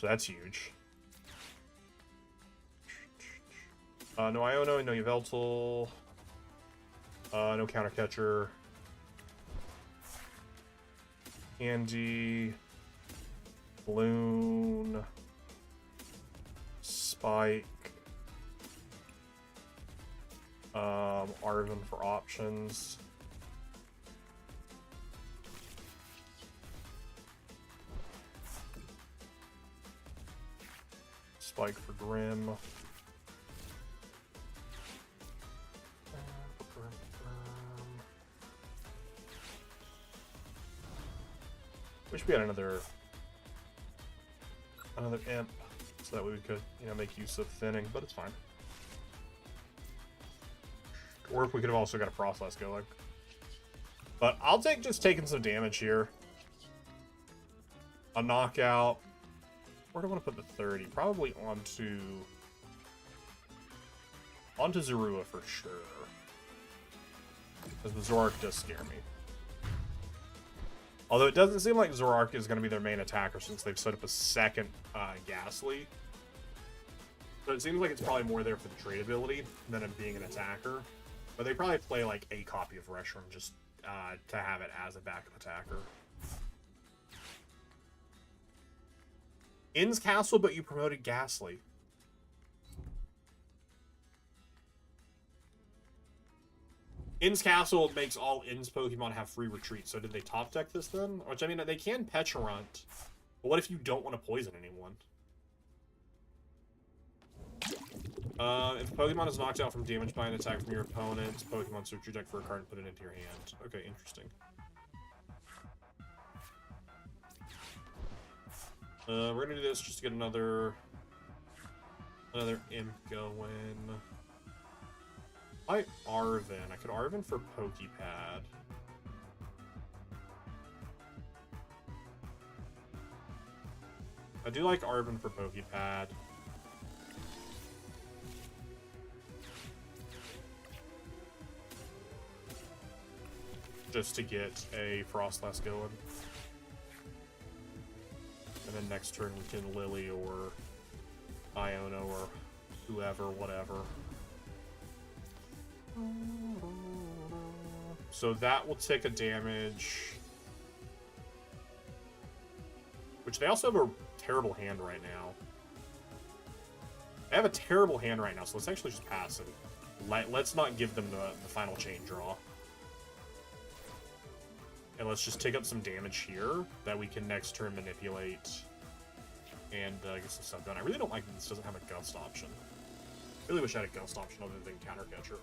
that's huge. No Iono, no Yveltal. No Counter Catcher. Candy. Balloon. Spike. Arven for options. Spike for Grim. Wish we had another imp, so that way we could, make use of thinning, but it's fine. Or if we could have also got a Frostlass going. But I'll take just taking some damage here. A knockout. Where do I want to put the 30? Probably onto Zorua for sure. Because the Zoroark does scare me. Although it doesn't seem like Zoroark is going to be their main attacker since they've set up a second Ghastly. So it seems like it's probably more there for the trade ability than it being an attacker. But they probably play like a copy of Reshiram just to have it as a backup attacker. Inn's Castle, but you promoted Ghastly. Inn's Castle makes all Inn's Pokemon have free retreat. So did they top deck this then? Which, I mean, they can Pecharunt. But what if you don't want to poison anyone? If a Pokemon is knocked out from damage by an attack from your opponent's Pokemon, search your deck for a card and put it into your hand. Okay, interesting. We're gonna do this just to get another imp going. I Arven. I could Arven for Pokepad. I do like Arven for Pokepad. Just to get a Frostlass going. And then next turn we can Lily or Iono or whoever, whatever. So that will take a damage. Which they also have a terrible hand right now. They have a terrible hand right now, so let's actually just pass it. Let's not give them the final chain draw. And let's just take up some damage here that we can next turn manipulate and get some stuff done. I really don't like that this doesn't have a Gust option. I really wish I had a Gust option other than Counter Catcher.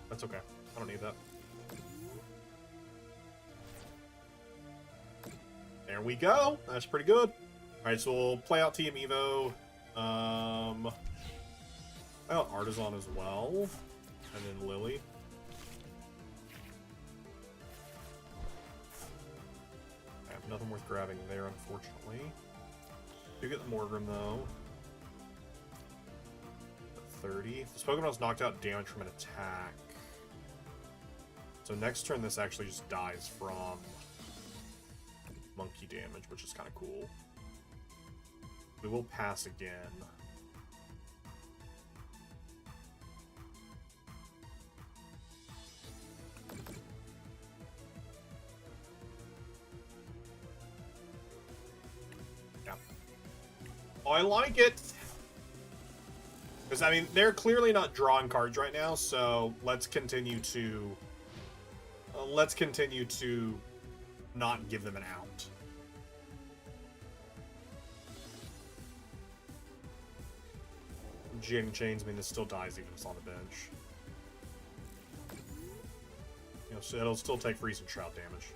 That's okay. I don't need that. There we go. That's pretty good. Alright, so we'll play out Team Evo. Play out Artisan as well. And then Lily. I have nothing worth grabbing there, unfortunately. Do get the Morgrim, though. 30. If this Pokemon is knocked out, damage from an attack. So next turn, this actually just dies from monkey damage, which is kind of cool. We will pass again. Yeah. Oh, I like it! Because, I mean, they're clearly not drawing cards right now, so let's continue to not give them an out. Jading Chains, I mean, this still dies even if it's on the bench. You know, so it'll still take Freezing Shroud damage.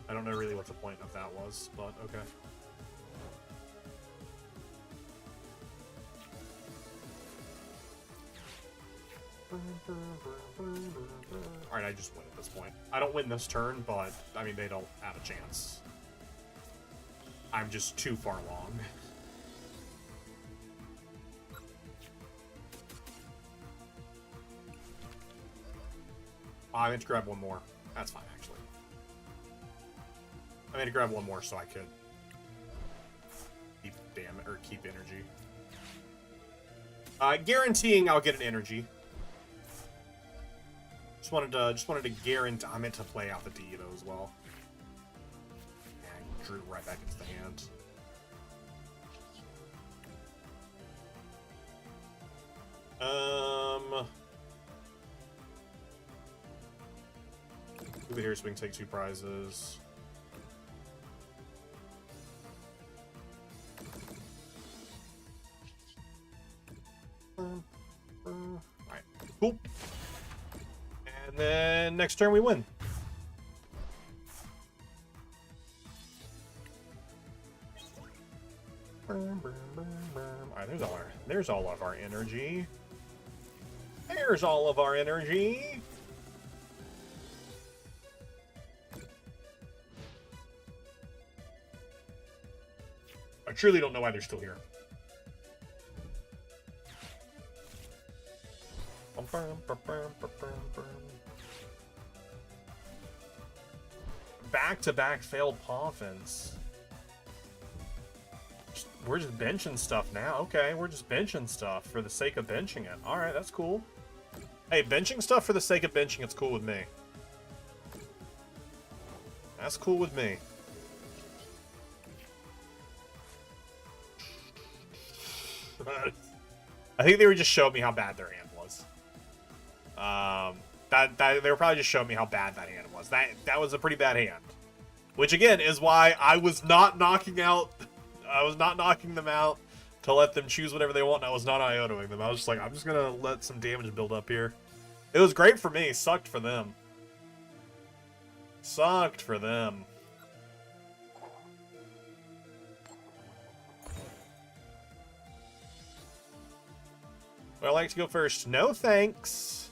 I don't know really what the point of that was, but okay. Alright, I just win at this point. I don't win this turn, but, I mean, they don't have a chance. I'm just too far along. I meant to grab one more. That's fine, actually. I meant to grab one more so I could keep damage or keep energy. Guaranteeing I'll get an energy. Just wanted to guarantee. I meant to play out the D though as well. And drew right back into the hand. Move it here so we can take 2 prizes. Alright, cool. And then next turn we win. Alright, there's all of our energy. There's all of our energy. I truly don't know why they're still here. Back-to-back failed Poffins. We're just benching stuff now. Okay, we're just benching stuff for the sake of benching it. Alright, that's cool. Hey, benching stuff for the sake of benching, it's cool with me. That's cool with me. I think they were just showing me how bad their hand was. They were probably just showing me how bad that hand was. That was a pretty bad hand. Which again is why I was not knocking out. I was not knocking them out to let them choose whatever they want. And I was not iotoing them. I was just like, I'm just gonna let some damage build up here. It was great for me. Sucked for them. Sucked for them. Would I like to go first? No, thanks.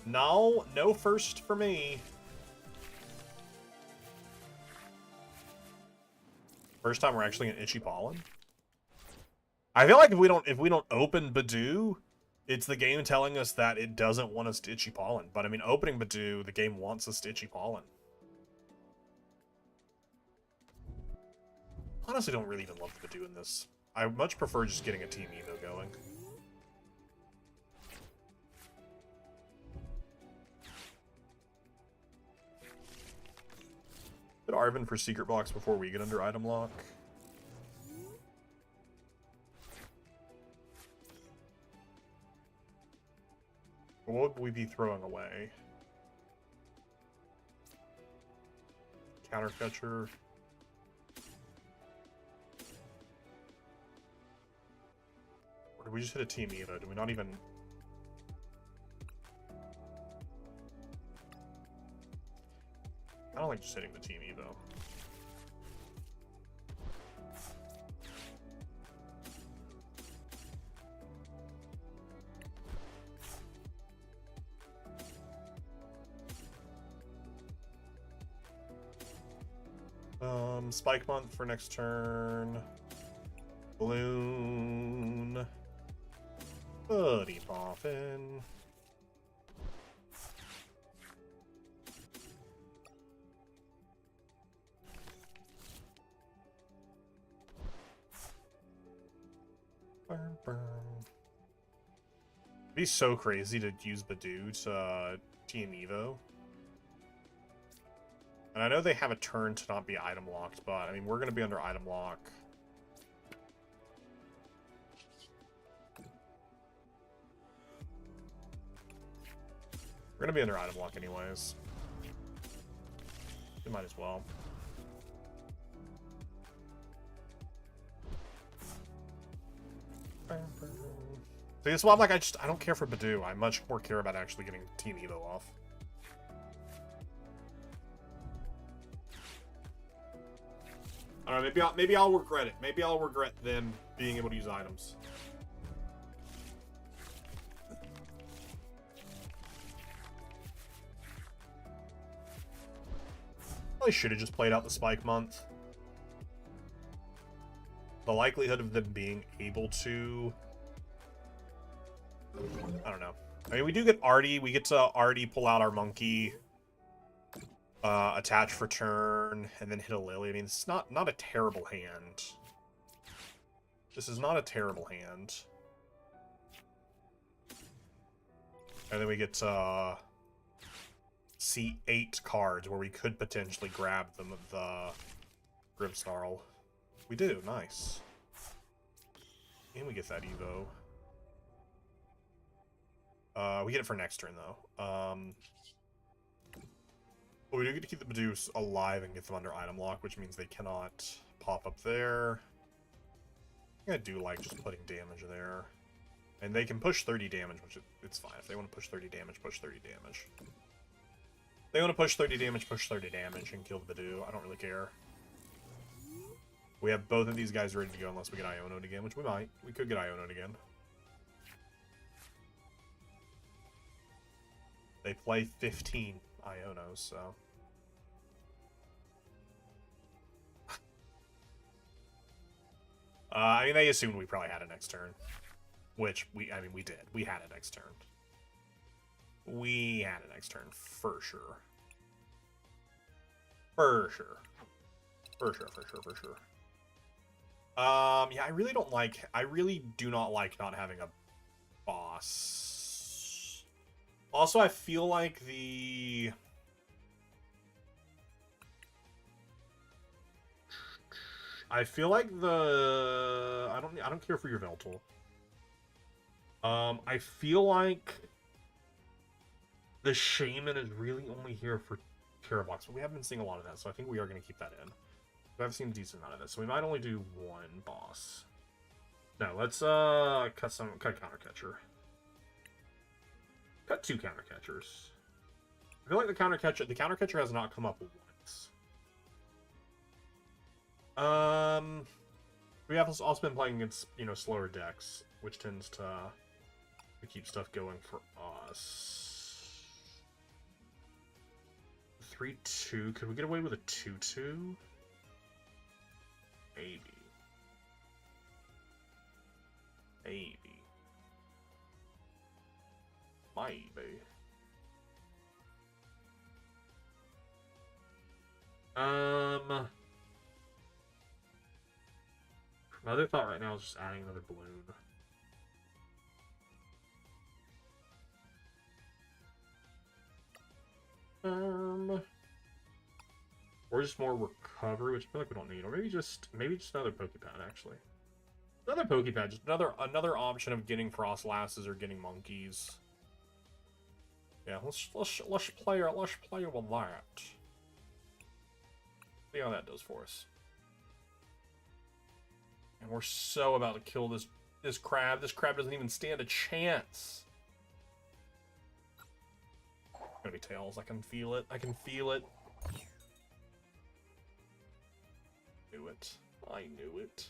No first for me. First time we're actually in Itchy Pollen. I feel like if we don't open Badoo, it's the game telling us that it doesn't want us to Itchy Pollen. But I mean, opening Badoo, the game wants us to Itchy Pollen. Honestly, don't really even love the Badoo in this. I much prefer just getting a Team Evo going. Put Arvin for secret box before we get under item lock. What would we be throwing away? Countercatcher. Or did we just hit a Team Evo? Do we not even... I don't like just hitting the Team Evo. Spike Month for next turn. Balloon. Buddy Poffin. It'd be so crazy to use Badoo to Team Evo. And I know they have a turn to not be item locked, but I mean, we're going to be under item lock. We're gonna be under item lock anyways. We might as well. See, that's why I'm like, I don't care for Badoo. I much more care about actually getting Team Evo off. I don't know, maybe I'll regret it. Maybe I'll regret them being able to use items. Probably should have just played out the spike month. The likelihood of them being able to... I don't know. I mean, we do get Artie. We get to Artie pull out our monkey, attach for turn, and then hit a Lily. I mean, it's not a terrible hand. This is not a terrible hand. And then we get to see 8 cards where we could potentially grab them of the Grimmsnarl. We do. Nice. And we get that Evo. We get it for next turn, though. But we do get to keep the Badoo's alive and get them under item lock, which means they cannot pop up there. I do like just putting damage there. And they can push 30 damage, which it's fine. If they want to push 30 damage, push 30 damage. If they want to push 30 damage, push 30 damage and kill the Badoo. I don't really care. We have both of these guys ready to go unless we get Iono'd again, which we might. We could get Iono'd again. They play 15 Ionos, so... I mean, they assumed we probably had it next turn. Which, I mean, we did. We had it next turn. We had it next turn, for sure. For sure. For sure, for sure, for sure. Yeah, I really do not like not having a boss. Also, I feel like I don't care for your Veltal. I feel like the Shaman is really only here for Terra Box, but we haven't been seeing a lot of that, so I think we are going to keep that in. I've seen a decent amount of this, so we might only do 1 boss. No, let's cut Countercatcher. Cut 2 Countercatchers. I feel like the Countercatcher has not come up once. We have also been playing against, slower decks, which tends to keep stuff going for us. 3-2. Could we get away with a 2-2? Maybe. Maybe. Maybe. My other thought right now is just adding another balloon. Or just more recovery, which I feel like we don't need. Or maybe just another Pokepad, actually. Another Pokepad, just another option of getting Frostlasses or getting monkeys. Yeah, let's play with that. See how that does for us. And we're so about to kill this crab. This crab doesn't even stand a chance. It's gonna be tails. I can feel it. I can feel it. Knew it. I knew it.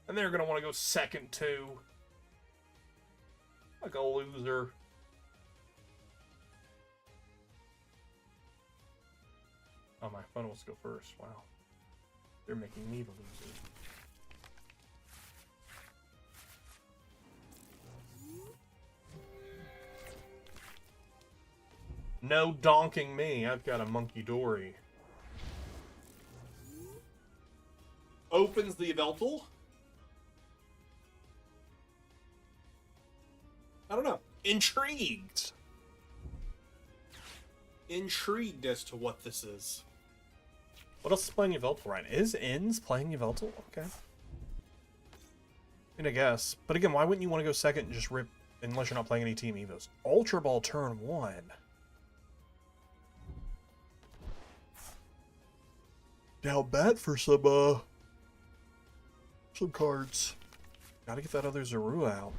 And they're gonna want to go second too. Like a loser. Oh, my phone wants to go first. Wow. They're making me the loser. No donking me. I've got a Monkey Dory. Opens the Veltal. I don't know. Intrigued. Intrigued as to what this is. What else is playing Yveltal right now? Is Inns playing Yveltal? Okay. I mean, I guess. But again, why wouldn't you want to go second and just rip Unless you're not playing any Team Evos. Ultra Ball turn 1. Now bet for some cards. Gotta get that other Zaru out.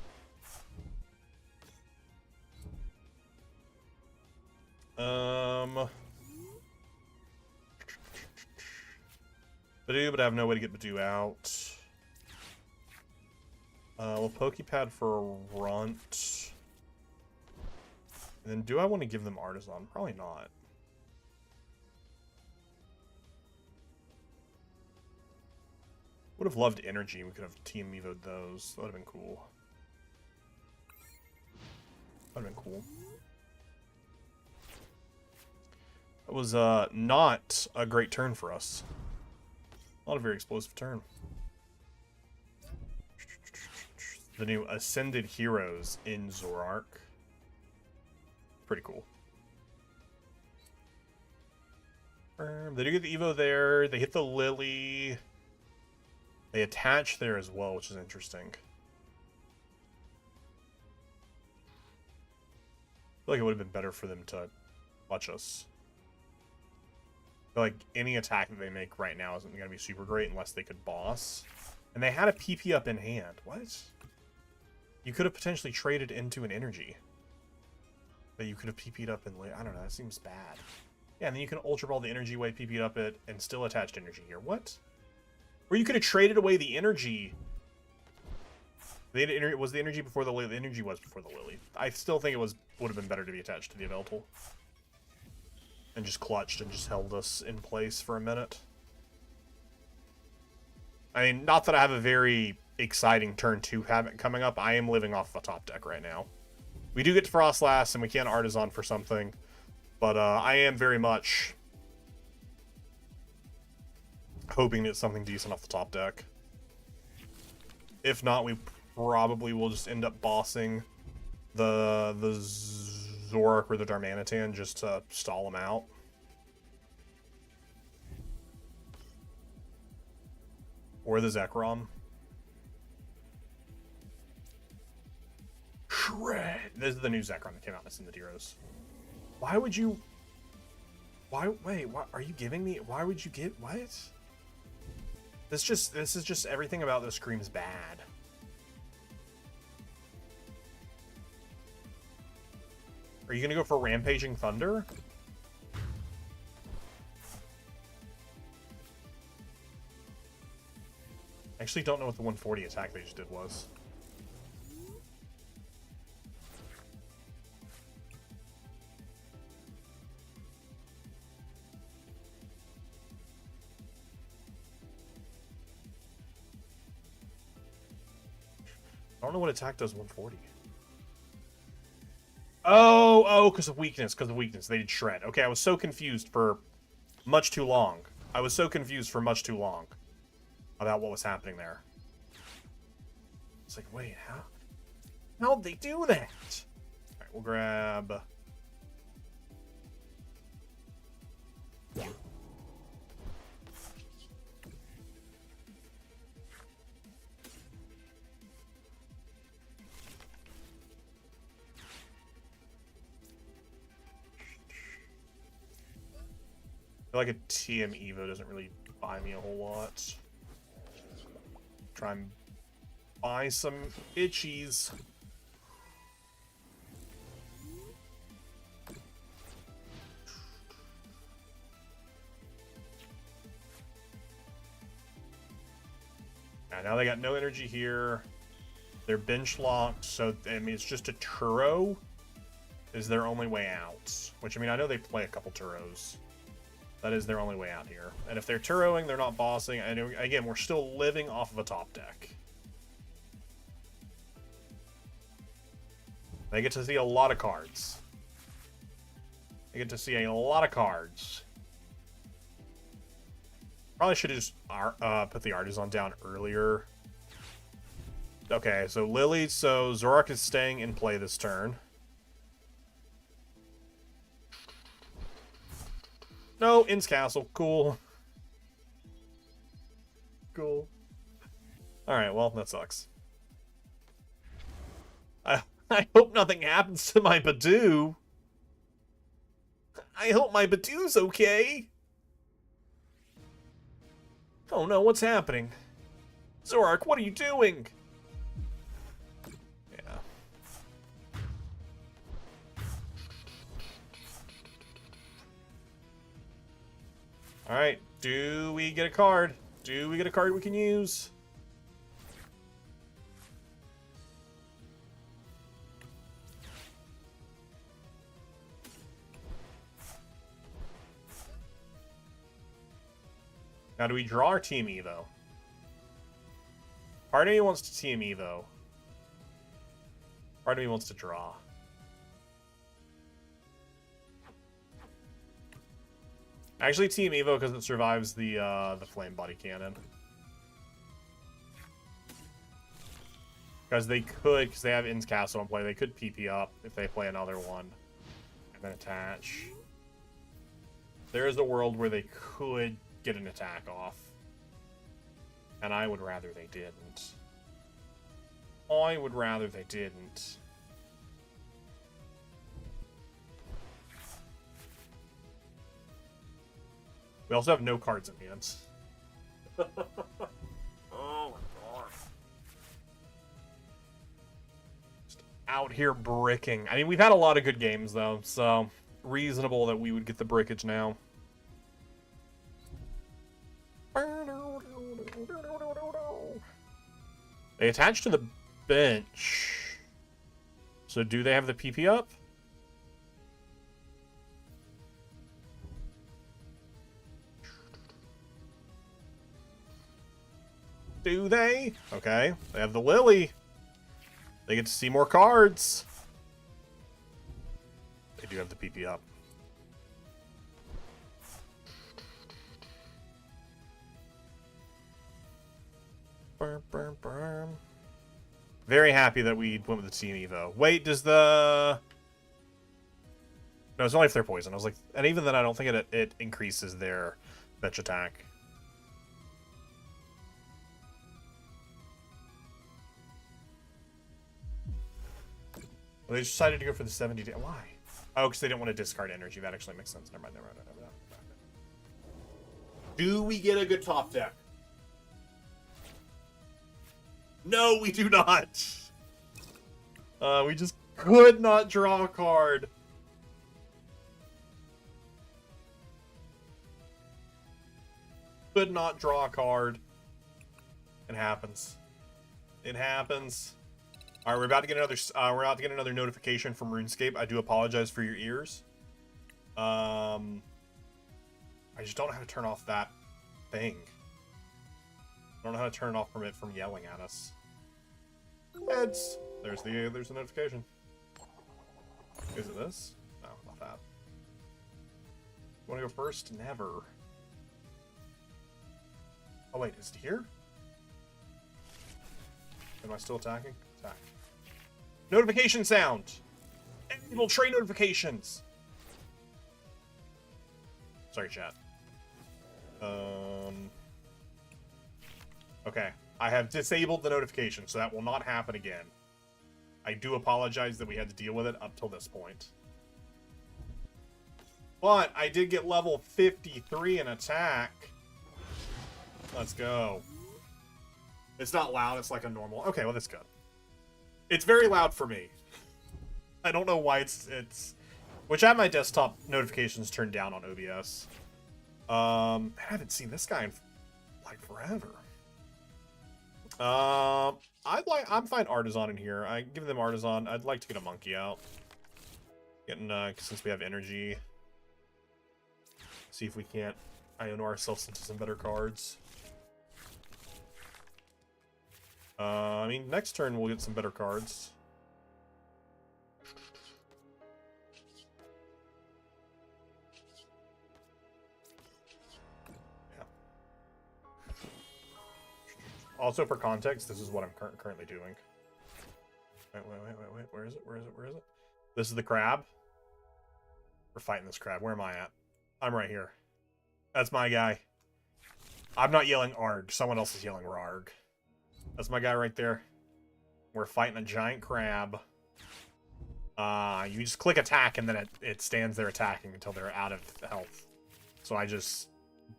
Badoo, but I have no way to get Badoo out. Well, Pokepad for a Runt. And then do I want to give them Artisan? Probably not. Would have loved Energy. We could have Team Evo'd those. That would have been cool. That would have been cool. That was not a great turn for us. Not a very explosive turn. The new Ascended Heroes in Zoroark. Pretty cool. They do get the Evo there. They hit the Lily. They attach there as well, which is interesting. I feel like it would have been better for them to clutch us. I feel like any attack that they make right now isn't going to be super great unless they could boss. And they had a PP up in hand. What? You could have potentially traded into an energy. That you could have PP'd up in later. I don't know, that seems bad. Yeah, and then you can Ultra Ball the energy away, PP'd up it, and still attached energy here. What? Or you could have traded away the energy. Was the energy before the Lily? The energy was before the Lily. I still think it would have been better to be attached to the Yveltal. And just clutched and just held us in place for a minute. I mean, not that I have a very exciting turn 2 habit coming up. I am living off of a top deck right now. We do get to Frostlass, and we can Artisan for something. But I am very much hoping it's something decent off the top deck. If not, we probably will just end up bossing the Zoroark or the Darmanitan just to stall him out. Or the Zekrom. Shred! This is the new Zekrom that came out in Ascended Heroes. Why would you... Wait, what are you giving me? Why would you get... What? This is just everything about this screams bad. Are you gonna go for Rampaging Thunder? I actually don't know what the 140 attack they just did was. I don't know what attack does 140. Oh, because of weakness, They did Shred. Okay, I was so confused for much too long. About what was happening there. It's like, wait, how'd they do that? Alright, we'll grab... I feel like a TM Evo doesn't really buy me a whole lot. Try and buy some itchies. Now they got no energy here. They're bench locked, so I mean it's just a Turo is their only way out. Which I mean I know they play a couple Turos. That is their only way out here. And if they're Turoing, they're not bossing. And again, we're still living off of a top deck. They get to see a lot of cards. Probably should have just put the Artisan down earlier. Okay, so Lily, so Zoroark is staying in play this turn. No, Inn's Castle. Cool. Cool. Alright, well, that sucks. I I hope nothing happens to my Badoo. I hope my Badoo's okay. Oh no, what's happening? Zorak, what are you doing? Yeah. Alright, do we get a card? Do we get a card we can use? Now, do we draw our TME, though? Part of me wants to TME, though. Part of me wants to draw. Actually, Team Evo because it survives the flame body cannon. Because they could, because they have Inn's Castle in play, they could PP up if they play another one and then attach. There is a world where they could get an attack off, and I would rather they didn't. I would rather they didn't. We also have no cards in hands. Oh my god. Just out here bricking. I mean, we've had a lot of good games, though, so reasonable that we would get the brickage now. They attach to the bench. So do they have the PP up? Do they? Okay. They have the Lily. They get to see more cards. They do have the PP up. Very happy that we went with the Team Evo. Wait, does the... No, it's only if they're poison. I was like... And even then, I don't think it increases their fetch attack. Well, they decided to go for the 70 day. Why? Oh, because they didn't want to discard energy. That actually makes sense. Never mind, never mind, never mind. Do we get a good top deck? No, we do not. We just could not draw a card. Could not draw a card. It happens. It happens. All right, we're about to get another. We're about to get another notification from RuneScape. I do apologize for your ears. I just don't know how to turn off that thing. I don't know how to turn off from it from yelling at us. Heads. There's the notification. Is it this? No, not that. You want to go first? Never. Oh wait, is it here? Am I still attacking? Attack. Notification sound. Enable train notifications. Sorry, chat. Okay, I have disabled the notification, so that will not happen again. I do apologize that we had to deal with it up till this point. But I did get level 53 in attack. Let's go. It's not loud, it's like a normal... Okay, well, that's good. It's very loud for me. I don't know why it's... Which I have my desktop notifications turned down on OBS. I haven't seen this guy in, like, forever. I'm fine Artisan in here. I give them Artisan. I'd like to get a monkey out. Getting since we have energy. See if we can't Iono ourselves into some better cards. I mean, next turn we'll get some better cards. Also, for context, this is what I'm currently doing. Wait. Where is it? This is the crab. We're fighting this crab. Where am I at? I'm right here. That's my guy. I'm not yelling ARG. Someone else is yelling RARG. That's my guy right there. We're fighting a giant crab. You just click attack, and then it stands there attacking until they're out of health. So I just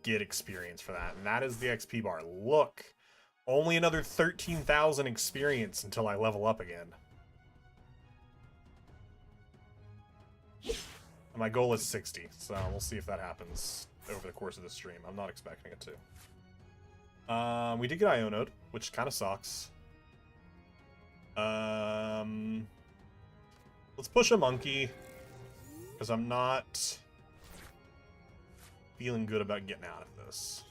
get experience for that. And that is the XP bar. Look! Only another 13,000 experience until I level up again. And my goal is 60, so we'll see if that happens over the course of the stream. I'm not expecting it to. We did get Ionode, which kind of sucks. Let's push a monkey, because I'm not feeling good about getting out of this.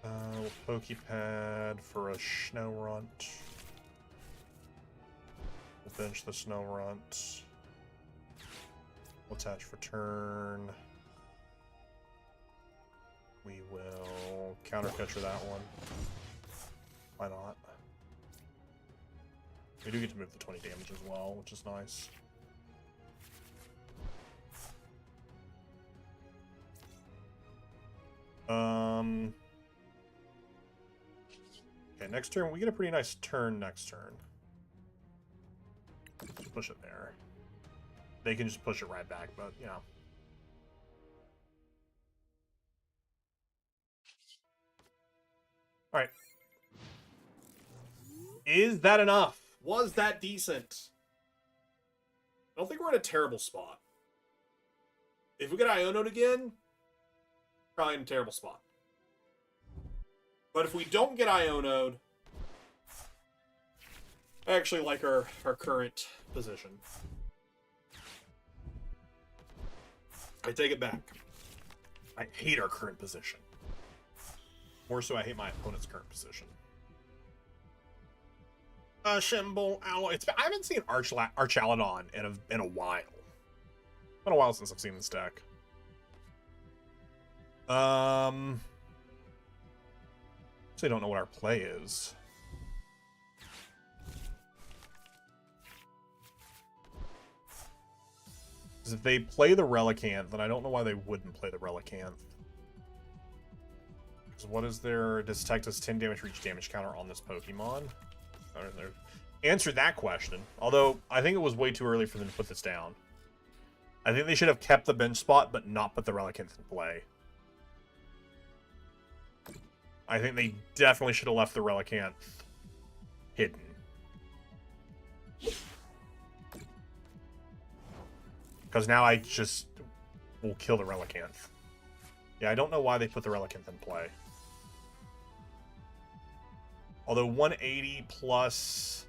We'll Pokepad for a Snorunt. We'll bench the Snorunt. We'll attach for turn. We will counter catcher that one. Why not? We do get to move the 20 damage as well, which is nice. Okay, next turn, we get a pretty nice turn next turn. Just push it there. They can just push it right back, but, you know. Alright. Is that enough? Was that decent? I don't think we're in a terrible spot. If we get Ionode again, probably in a terrible spot. But if we don't get Ionode, I actually like our current position. I take it back. I hate our current position. More so, I hate my opponent's current position. Shimbol Alloy. I haven't seen Archaludon in a while. It's been a while since I've seen this deck. Actually, don't know what our play is. Because if they play the Relicanth, then I don't know why they wouldn't play the Relicanth. Because what is their... Does Tech does 10 damage for each damage counter on this Pokemon? Answer that question. Although, I think it was way too early for them to put this down. I think they should have kept the bench spot, but not put the Relicanth in play. I think they definitely should have left the Relicanth hidden. Because now I just will kill the Relicanth. Yeah, I don't know why they put the Relicanth in play. Although 180 plus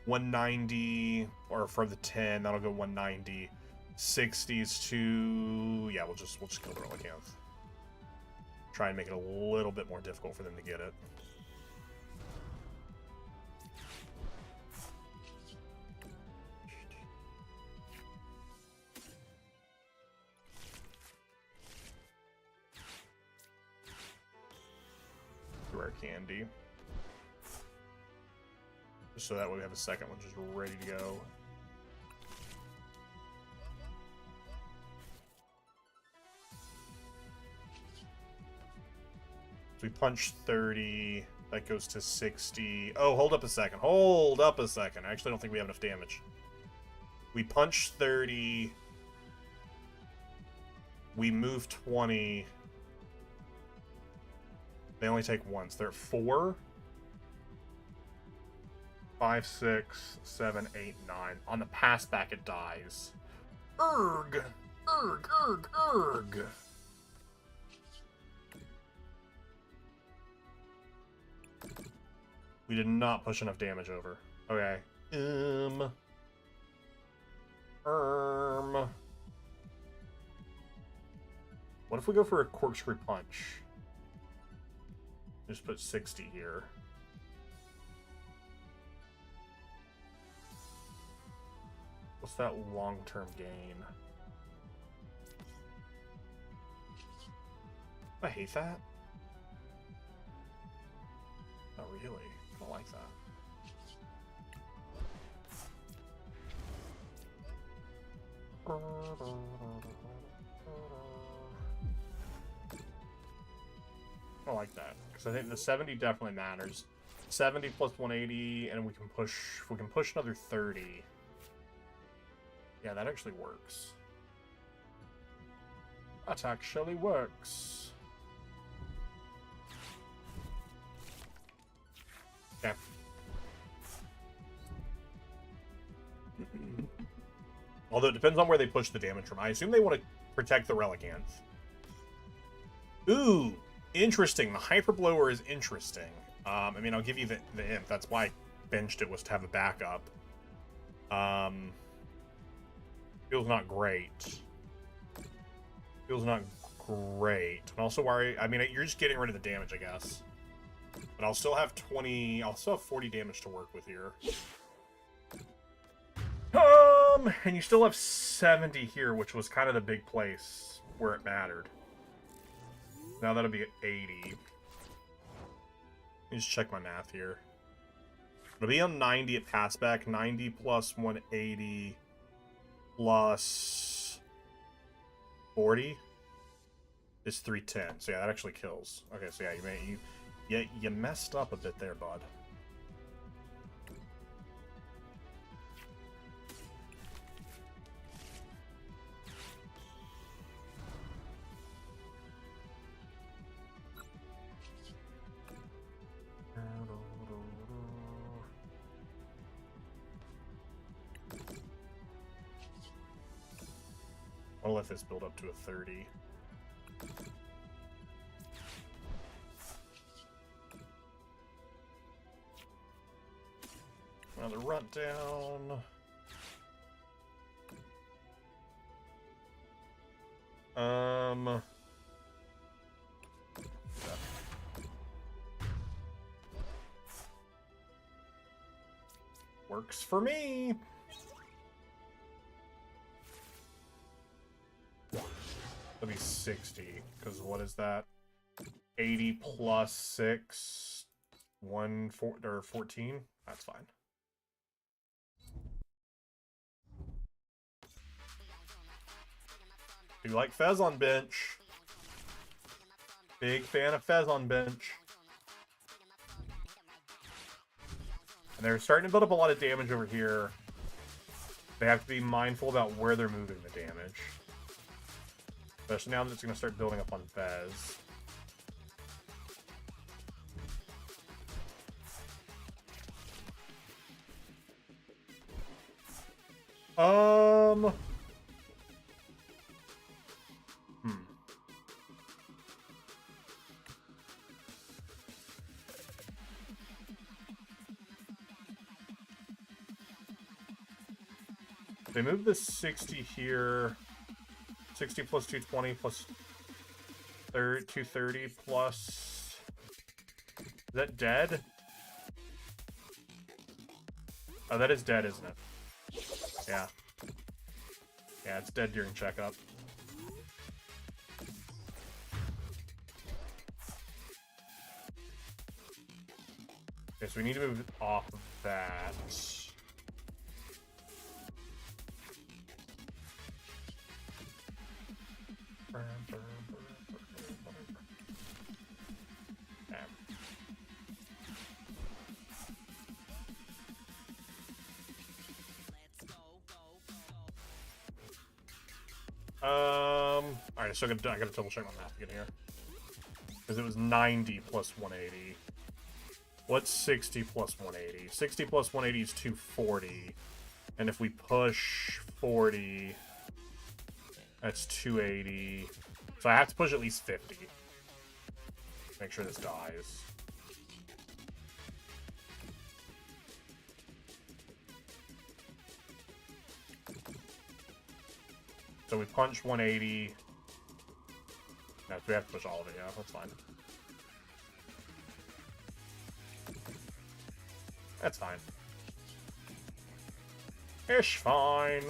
190, or for the 10, that'll go 190. 60s to... Yeah, we'll just kill the Relicanth. Try and make it a little bit more difficult for them to get it. Rare candy. So that way we have a second one just ready to go. So we punch 30. That goes to 60. Oh, hold up a second. Hold up a second. I actually don't think we have enough damage. We punch 30. We move 20. They only take once. They're at 4. 5, 6, 7, 8, 9. On the pass back, it dies. Erg! Erg, erg, erg! We did not push enough damage over. Okay. What if we go for a corkscrew punch? Just put 60 here. What's that long-term gain? I hate that. Not really. I don't like that. I don't like that because I think the 70 definitely matters. 70 plus 180, and we can push. We can push another 30. Yeah, that actually works. That actually works. Okay. Although it depends on where they push the damage from. I assume they want to protect the Relicanth. Ooh, interesting. The Hyper Blower is interesting. I mean, I'll give you the Imp. That's why I benched it, was to have a backup. Feels not great. Feels not great. And also worry. I mean, you're just getting rid of the damage, I guess. But I'll still have 20. I'll still have 40 damage to work with here. And you still have 70 here, which was kind of the big place where it mattered. Now that'll be at 80. Let me just check my math here. It'll be on 90 at passback. 90 plus 180 plus 40 is 310. So yeah, that actually kills. Okay, so yeah, you messed up a bit there, bud. I'll let this build up to a 30. Another runt down. Works for me. That'll be 60, because what is that? 80 plus 6, 14? That's fine. Do you like Fez on bench? Big fan of Fez on bench. And they're starting to build up a lot of damage over here. They have to be mindful about where they're moving the damage. Especially now that it's going to start building up on Fez. They move the 60 here. 60 plus 220 plus 230 plus... Is that dead? Oh, that is dead, isn't it? Yeah. Yeah, it's dead during checkup. Okay, so we need to move it off of that. Alright, so I gotta double check my math again here. Because it was 90 plus 180. What's 60 plus 180? 60 plus 180 is 240. And if we push 40, that's 280. So I have to push at least 50. Make sure this dies. So we punch 180. No, we have to push all of it, yeah, that's fine. That's fine. It's fine.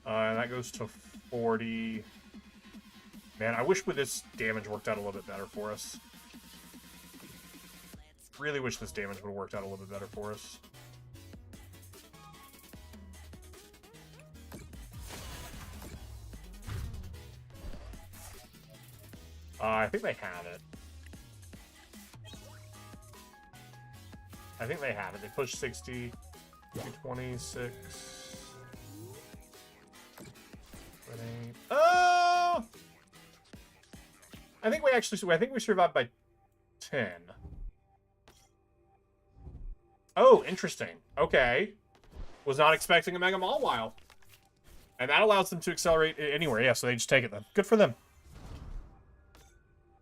And that goes to 40. Man, I wish with this damage worked out a little bit better for us. Really wish this damage would have worked out a little bit better for us. I think they have it. I think they have it. They pushed 60, 226. Oh! I think we survived by 10. Oh, interesting. Okay. Was not expecting a Mega Mawile. And that allows them to accelerate anywhere. Yeah, so they just take it then. Good for them.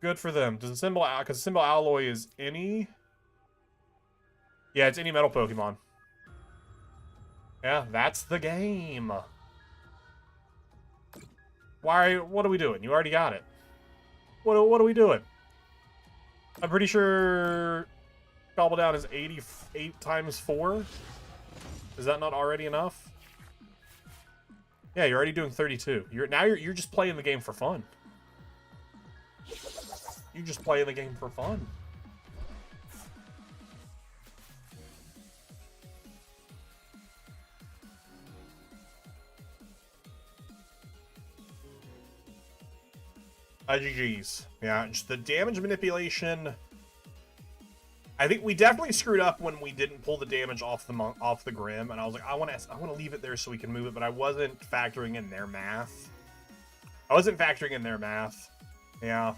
Good for them. Does the symbol, because symbol alloy is any? Yeah, it's any metal Pokemon. Yeah, that's the game. What are we doing? You already got it. What are we doing? I'm pretty sure Gobble Down is 88 times 4. Is that not already enough? Yeah, you're already doing 32. You're just playing the game for fun. You just play the game for fun. GG's. Yeah, just the damage manipulation. I think we definitely screwed up when we didn't pull the damage off the Grim, and I was like, I want to leave it there so we can move it, but I wasn't factoring in their math. Yeah.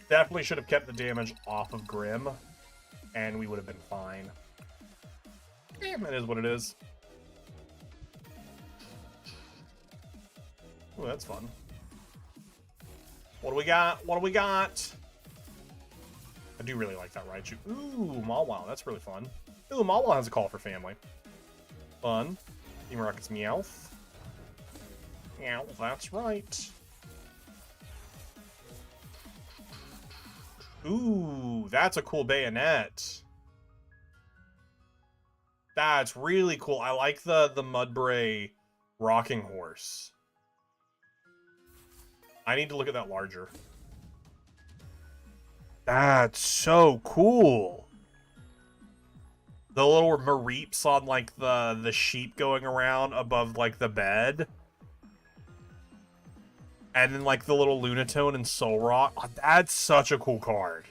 Definitely should have kept the damage off of Grim, and we would have been fine. Damn, it is what it is. Ooh, that's fun. What do we got? What do we got? I do really like that Raichu. Ooh, Mawile. That's really fun. Ooh, Mawile has a call for family. Fun. Team Rocket's Meowth. Meow, that's right. Ooh, that's a cool bayonet. That's really cool. I like the Mudbray rocking horse. I need to look at that larger. That's so cool. The little Mareeps on like the sheep going around above like the bed. And then like the little Lunatone and Solrock. Oh, that's such a cool card.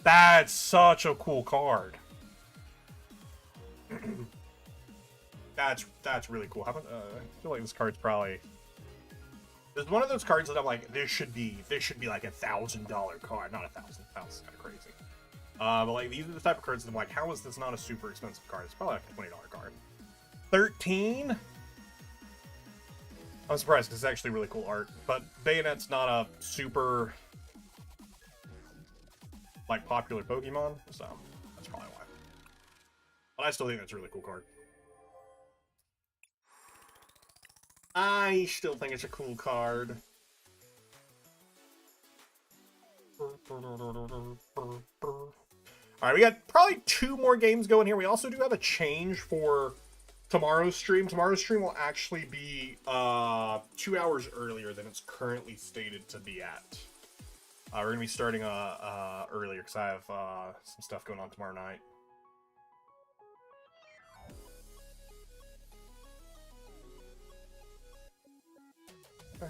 That's such a cool card. That's really cool. How about, I feel like this card's probably... There's one of those cards that I'm like, this should be like $1,000 card. Not 1,000. 1,000 is kind of crazy. But like these are the type of cards that I'm like, how is this not a super expensive card? It's probably like a $20 card. 13? I'm surprised because it's actually really cool art. But Bayonet's not a super like popular Pokemon, so that's probably why. But I still think that's a really cool card. I still think it's a cool card. Alright, we got probably 2 more games going here. We also do have a change for tomorrow's stream. Tomorrow's stream will actually be 2 hours earlier than it's currently stated to be at. We're going to be starting earlier because I have some stuff going on tomorrow night. I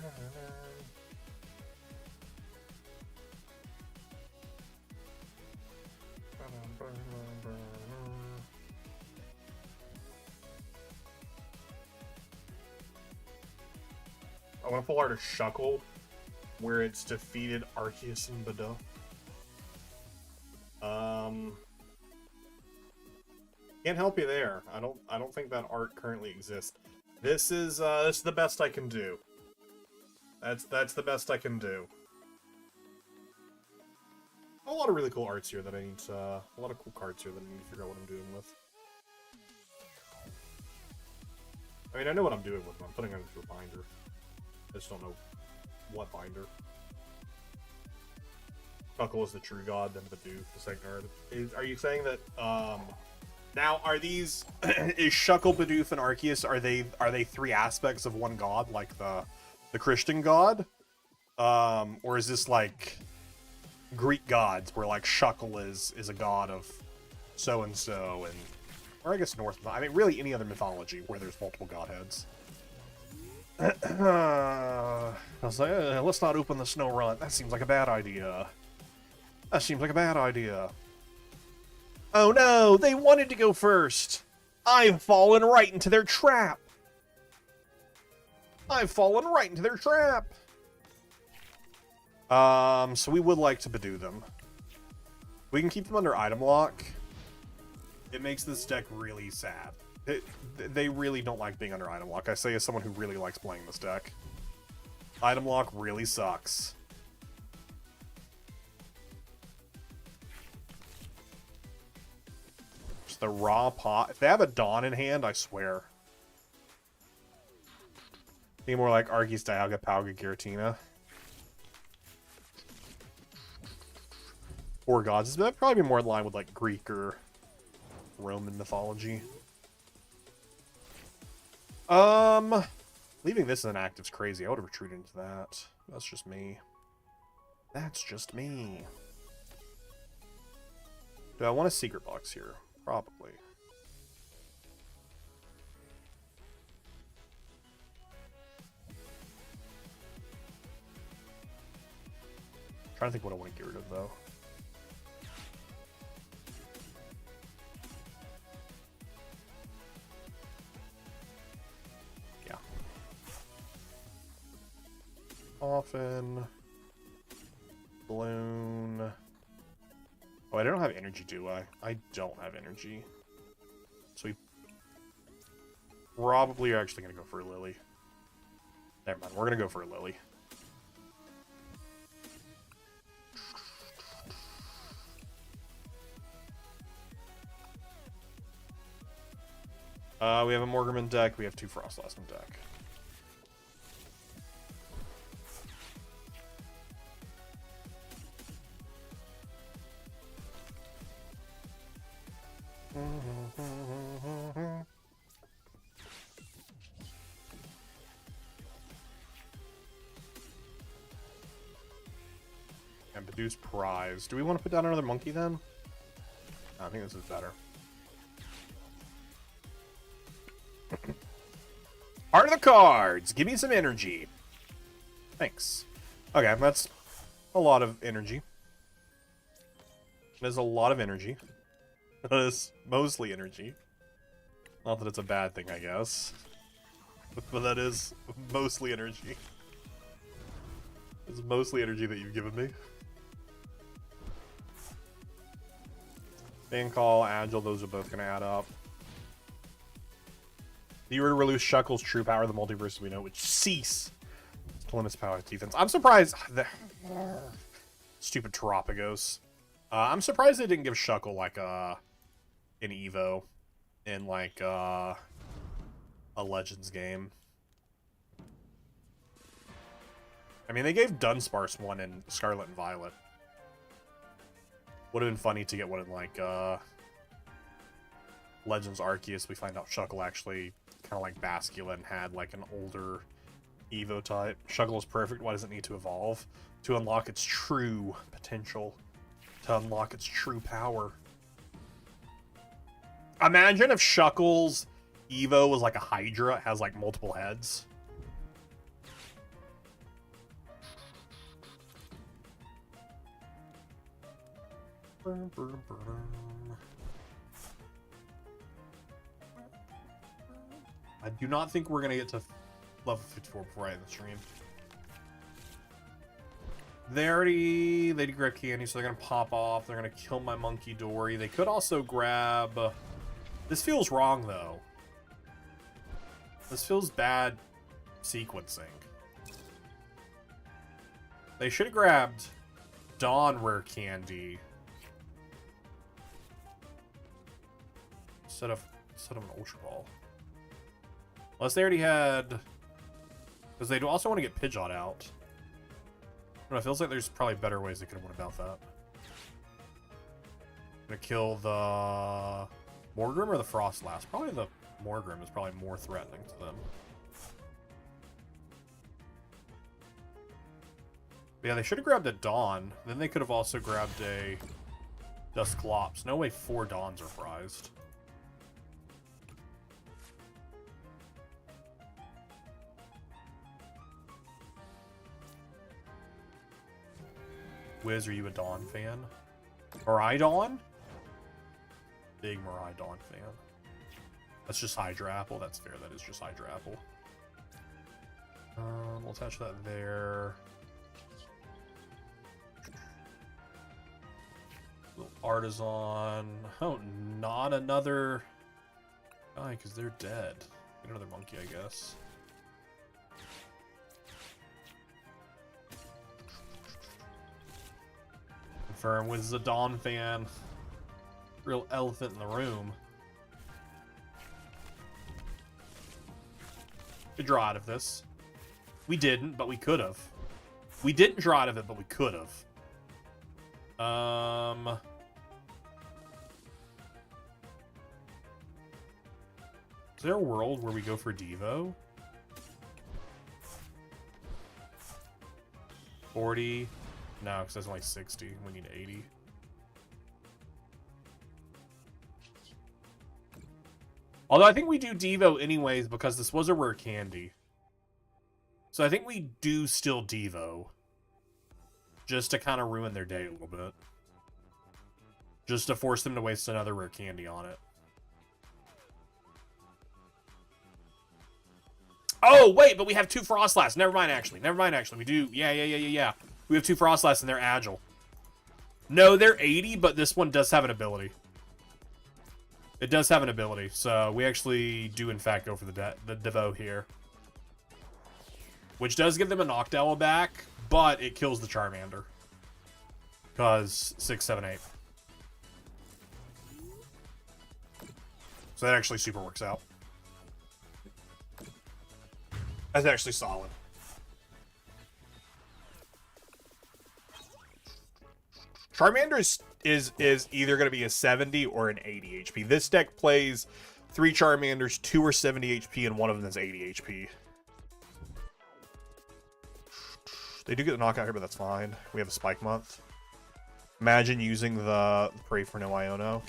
want to pull out a Shuckle where it's defeated Arceus and Bidoof. Can't help you there. I don't think that art currently exists. This is the best I can do. That's the best I can do. A lot of really cool arts here that I need to, a lot of cool cards here that I need to figure out what I'm doing with. I mean, I know what I'm doing with them. I'm putting them into a binder. I just don't know what binder. Shuckle is the true god, then Bidoof, the second card. Are you saying that, now, are these, is Shuckle, Bidoof, and Arceus, are they 3 aspects of one god, like the Christian god? Or is this like Greek gods, where like Shuckle is a god of so-and-so, and, or I guess Norse, I mean, really any other mythology where there's multiple godheads. I was like, let's not open the snow run. That seems like a bad idea. That seems like a bad idea. Oh no, they wanted to go first. I've fallen right into their trap. I've fallen right into their trap. So we would like to Badoo them. We can keep them under item lock. It makes this deck really sad. They really don't like being under item lock. I say as someone who really likes playing this deck. Item lock really sucks. Just the raw pot. If they have a Dawn in hand, I swear. Be more like Arceus, Dialga, Palga, Giratina. Or gods. That'd probably be more in line with like Greek or Roman mythology. Leaving this inactive is crazy. I would have retreated into that. That's just me. That's just me. Do I want a secret box here? Probably. I'm trying to think what I want to get rid of though. Often. Balloon. Oh, I don't have energy, do I? I don't have energy. So we probably are actually going to go for a Lily. Never mind, we're going to go for a Lily. We have a Morgerman deck. We have 2 Frostlass in deck. And Badoo's prize. Do we want to put down another monkey then? I think this is better. Heart of the cards! Give me some energy. Thanks. Okay, that's a lot of energy. There's a lot of energy. That is mostly energy. Not that it's a bad thing, I guess. But that is mostly energy. It's mostly energy that you've given me. Fan Call, Agile, those are both going to add up. If you were to release Shuckle's true power, the multiverse we know would cease to limit its power defense. I'm surprised. Stupid Terapagos. I'm surprised they didn't give Shuckle like an Evo in like a Legends game. I mean, they gave Dunsparce one in Scarlet and Violet. Would have been funny to get one in like Legends Arceus. We find out Shuckle actually kind of like Basculin had like an older Evo type. Shuckle is perfect. Why does it need to evolve? To unlock its true potential. To unlock its true power. Imagine if Shuckle's Evo was like a Hydra. It has like multiple heads. I do not think we're going to get to level 54 before I end the stream. They did grab candy, so they're going to pop off. They're going to kill my Monkey Dory. They could also grab... This feels wrong, though. This feels bad sequencing. They should have grabbed Dawn Rare Candy instead of an Ultra Ball. Unless they already had... Because they do also want to get Pidgeot out. I don't know, it feels like there's probably better ways they could have went about that. Gonna kill the Morgrim or the Frostlass? Probably the Morgrim is probably more threatening to them. But yeah, they should have grabbed a Dawn. Then they could have also grabbed a Dusclops. No way 4 Dawns are prized. Wiz, are you a Dawn fan? Or I Dawn? Big Mirai Dawn fan. That's just Hydra Apple. That's fair. That is just Hydra Apple. We'll attach that there. Little Artisan. Oh, not another guy, because they're dead. Get another monkey, I guess. Confirm with the Dawn fan. Real elephant in the room. Could draw out of this. We didn't, but we could have. We didn't draw out of it, but we could have. Is there a world where we go for Devo? 40? No, because that's only 60. We need 80. Although I think we do Devo anyways because this was a rare candy. So I think we do still Devo. Just to kind of ruin their day a little bit. Just to force them to waste another rare candy on it. Oh, wait, but we have 2 Frostlasts. Never mind, actually. We do. Yeah. We have 2 Frostlasts and they're agile. No, they're 80, but this one does have an ability. It does have an ability, so we actually do, in fact, go for the Devo here. Which does give them a Noctowl back, but it kills the Charmander. Because 6, 7, 8. So that actually super works out. That's actually solid. Charmander is either going to be a 70 or an 80 HP. This deck plays 3 Charmanders, 2 are 70 HP, and one of them is 80 HP. They do get the knockout here, but that's fine. We have a Spike Month. Imagine using the Pray for No Iono.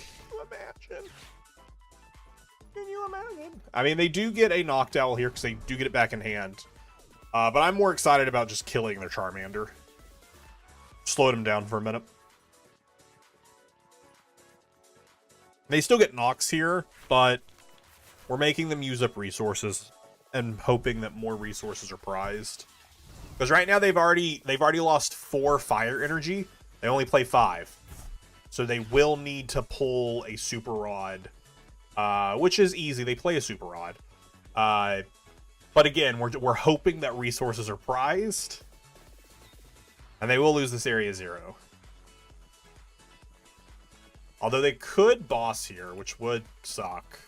Can you imagine? I mean, they do get a Noctowl here because they do get it back in hand. But I'm more excited about just killing their Charmander. Slowed him down for a minute. They still get Nox here, but we're making them use up resources and hoping that more resources are prized. Because right now they've already lost 4 fire energy. They only play 5. So they will need to pull a Super Rod. Which is easy. They play a Super Rod. But again, we're hoping that resources are prized. And they will lose this area 0. Although they could boss here, which would suck.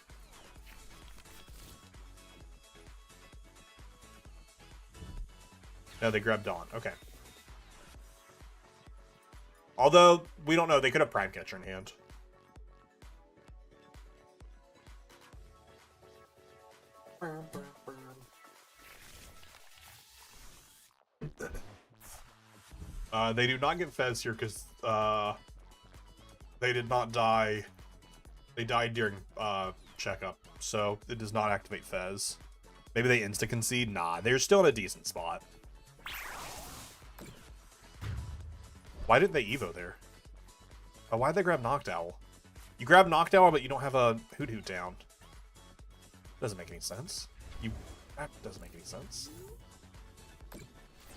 No, they grabbed Dawn. Okay. Although, we don't know. They could have Prime Catcher in hand. They do not get Fez here because they did not die. They died during checkup, so it does not activate Fez. Maybe they insta-concede? Nah, they're still in a decent spot. Why didn't they Evo there? Oh, why'd they grab Noctowl? You grab Noctowl, but you don't have a Hoot Hoot down. Doesn't make any sense. That doesn't make any sense.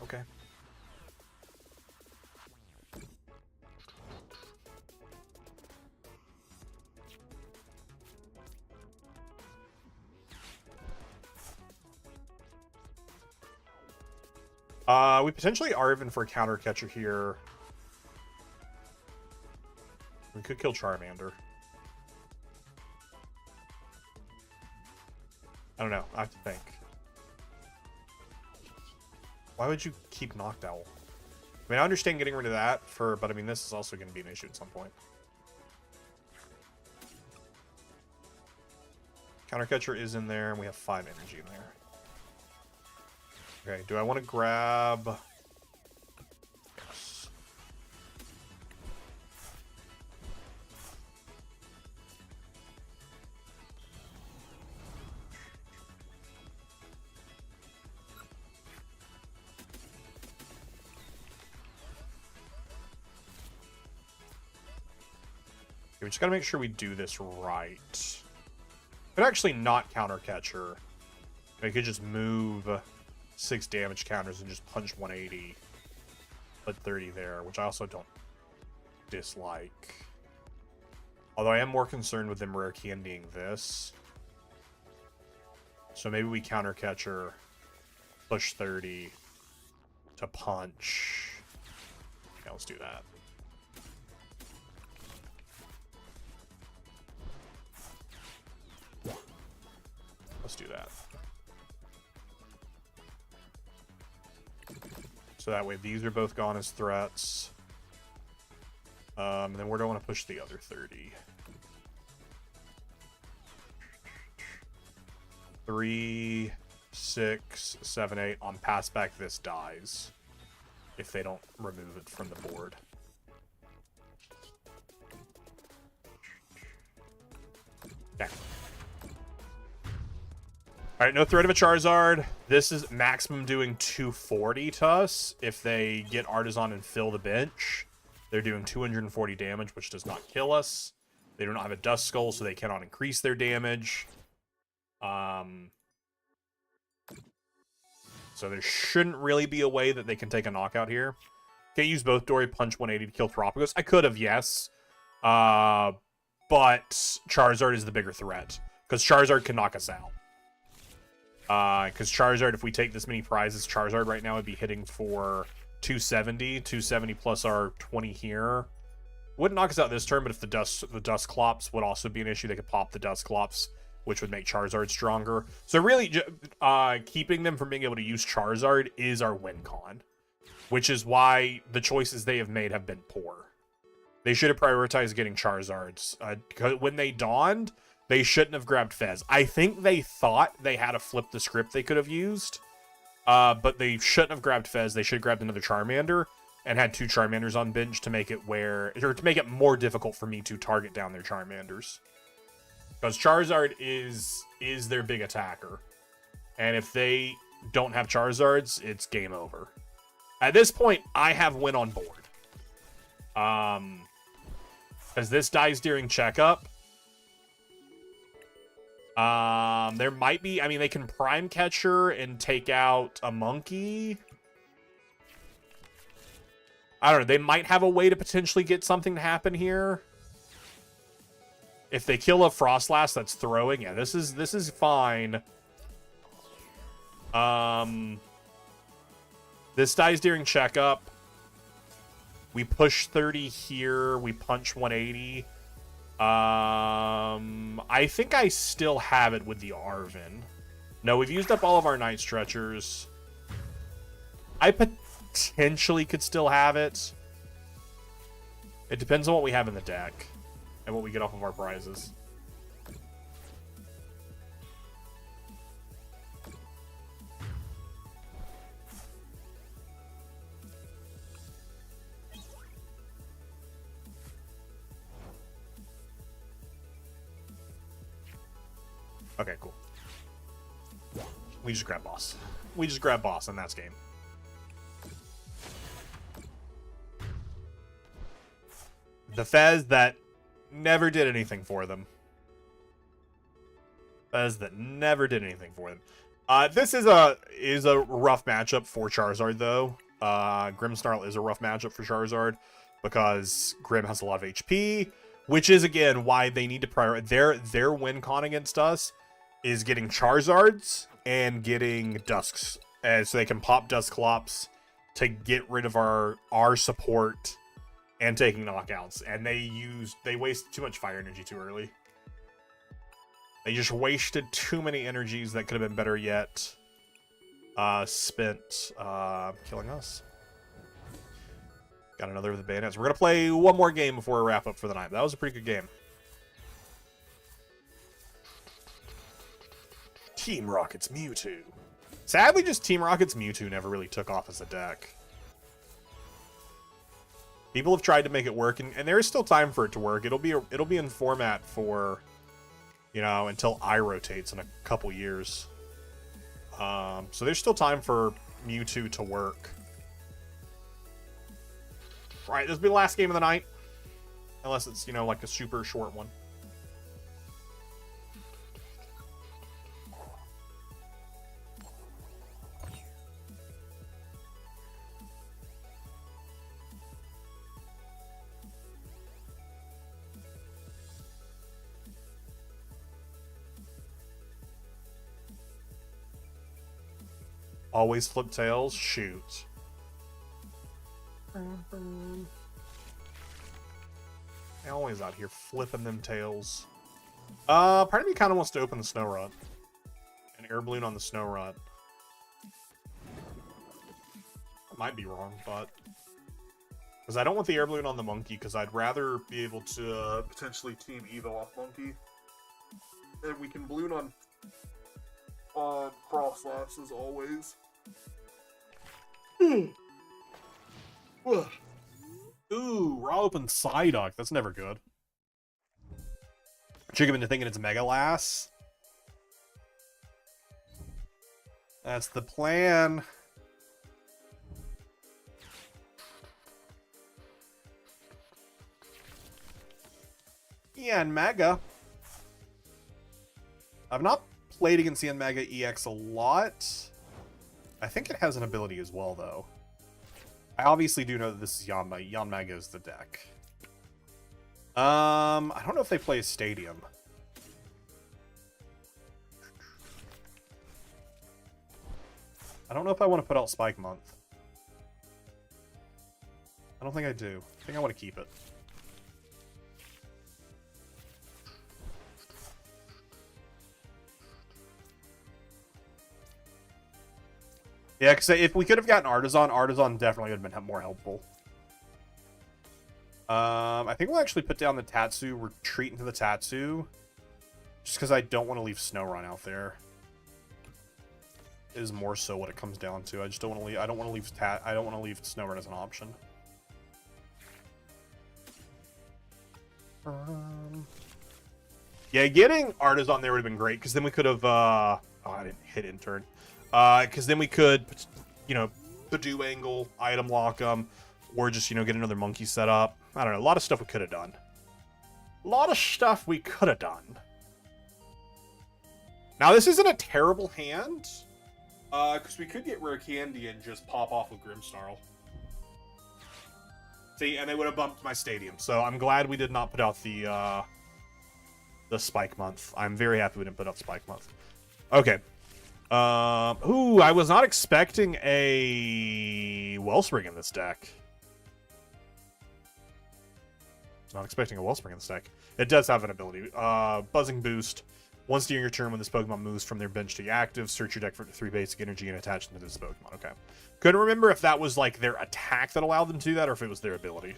Okay. We potentially are even for a counter catcher here. We could kill Charmander. I don't know. I have to think. Why would you keep Noctowl? I mean, I understand getting rid of that but I mean, this is also going to be an issue at some point. Counter catcher is in there, and we have 5 energy in there. Okay, do I want to grab... Yes. We just gotta make sure we do this right. Could actually not counter catcher. We could just move 6 damage counters and just punch 180. Put 30 there, which I also don't dislike. Although I am more concerned with them rare candying this. So maybe we counter catcher, push 30 to punch. Yeah, let's do that. Let's do that. So that way these are both gone as threats. And then where do I want to push the other 30? 3, 6, 7, 8. On pass back, this dies. If they don't remove it from the board. Okay. Alright, no threat of a Charizard. This is maximum doing 240 to us. If they get Artisan and fill the bench, they're doing 240 damage, which does not kill us. They do not have a Dust Skull, so they cannot increase their damage. So there shouldn't really be a way that they can take a knockout here. Can't use both Dory, punch 180 to kill Thropicos. I could have, yes. But Charizard is the bigger threat. Because Charizard can knock us out. Because Charizard, if we take this many prizes, Charizard right now would be hitting for 270. 270 plus our 20 here. Wouldn't knock us out this turn, but if the Dusclops would also be an issue, they could pop the Dusclops, which would make Charizard stronger. So really, keeping them from being able to use Charizard is our win con. Which is why the choices they have made have been poor. They should have prioritized getting Charizards. When they dawned, they shouldn't have grabbed Fez. I think they thought they had to flip the script they could have used. But they shouldn't have grabbed Fez. They should have grabbed another Charmander and had 2 Charmanders on bench to make it to make it more difficult for me to target down their Charmanders. Because Charizard is their big attacker. And if they don't have Charizards, it's game over. At this point, I have win on board. Because this dies during checkup. There might be, I mean, they can Prime Catcher and take out a Monkey. I don't know, they might have a way to potentially get something to happen here. If they kill a Frostlass that's throwing, yeah, this is fine. This dies during checkup. We push 30 here, we punch 180. I think I still have it with the Arven. No, we've used up all of our Night Stretchers. I potentially could still have it. It depends on what we have in the deck and what we get off of our prizes. Okay, cool. We just grab boss. We just grab boss, and that's game. The Fez that never did anything for them. Fez that never did anything for them. This is a rough matchup for Charizard, though. Grimmsnarl is a rough matchup for Charizard because Grimm has a lot of HP, which is again why they need to prioritize their win con against us. Is getting Charizards and getting Dusks, so they can pop Dusclops to get rid of our support and taking knockouts. And they wasted too much fire energy too early. They just wasted too many energies that could have been better yet spent killing us. Got another of the bayonets. We're gonna play one more game before we wrap up for the night. That was a pretty good game. Team Rocket's Mewtwo. Sadly, just Team Rocket's Mewtwo never really took off as a deck. People have tried to make it work, and there is still time for it to work. It'll be in format for, you know, until I rotates in a couple years. So there's still time for Mewtwo to work. All right, this will be the last game of the night. Unless it's, you know, like a super short one. Always flip tails? Shoot. Always out here flipping them tails. Part of me kind of wants to open the snow rut. An air balloon on the snow rut. I might be wrong, but... Because I don't want the air balloon on the monkey, because I'd rather be able to potentially team Evo off monkey. And we can balloon on Frostlass as always. Ooh, raw open Psyduck. That's never good. Trick him into thinking it's Mega Lass. That's the plan. Mega. I've not played against Mega EX a lot. I think it has an ability as well, though. I obviously do know that this is Yanma. Mega is the deck. I don't know if they play a stadium. I don't know if I want to put out Spike Month. I don't think I do. I think I want to keep it. Yeah, because if we could have gotten Artisan definitely would have been more helpful. I think we'll actually put down the Tatsu, retreat into the Tatsu. Just because I don't want to leave Snorunt out there. Is more so what it comes down to. I just don't want to leave. I don't want to leave Snorunt as an option. Yeah, getting Artisan there would have been great because then we could have. Oh, I didn't hit intern. Because then we could, you know, Badoo angle, item lock them, or just, you know, get another monkey set up. I don't know. A lot of stuff we could have done. Now, this isn't a terrible hand. Because we could get Rare Candy and just pop off with Grimmsnarl. See, and they would have bumped my stadium. So I'm glad we did not put out the Spike Month. I'm very happy we didn't put out Spike Month. Okay. Ooh, I was not expecting a Wellspring in this deck. Not expecting a Wellspring in this deck. It does have an ability. Buzzing Boost. Once during your turn, when this Pokemon moves from their bench to the active, search your deck for 3 basic energy and attach them to this Pokemon. Okay. Couldn't remember if that was like their attack that allowed them to do that or if it was their ability.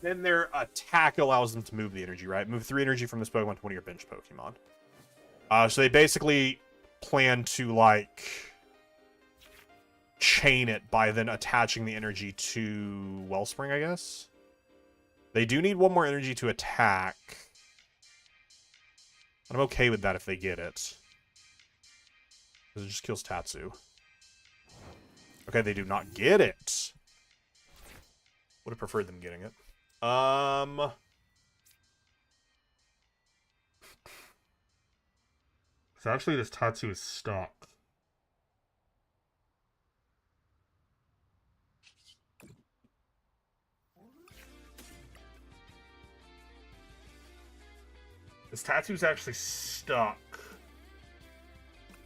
Then their attack allows them to move the energy, right? Move 3 energy from this Pokemon to one of your bench Pokemon. So they basically plan to, like, chain it by then attaching the energy to Wellspring, I guess. They do need 1 more energy to attack. I'm okay with that if they get it. Because it just kills Tatsu. Okay, they do not get it. Would have preferred them getting it. So actually this Tatsu is stuck. This Tatsu's actually stuck.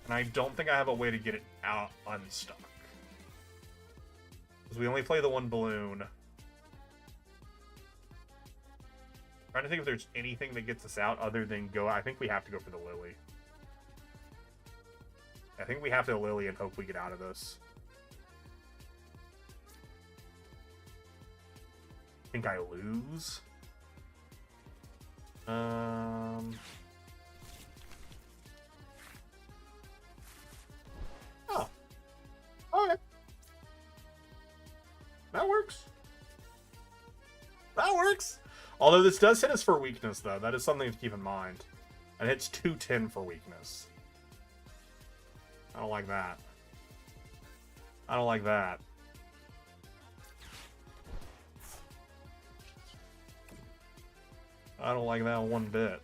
And I don't think I have a way to get it out unstuck. Because we only play the 1 balloon. Trying to think if there's anything that gets us out other than go. I think we have to go for the Lily. I think we have to Lily and hope we get out of this. I think I lose. Oh. Okay. That works. That works. Although this does hit us for weakness, though. That is something to keep in mind. And it's 210 for weakness. I don't like that. I don't like that. I don't like that one bit.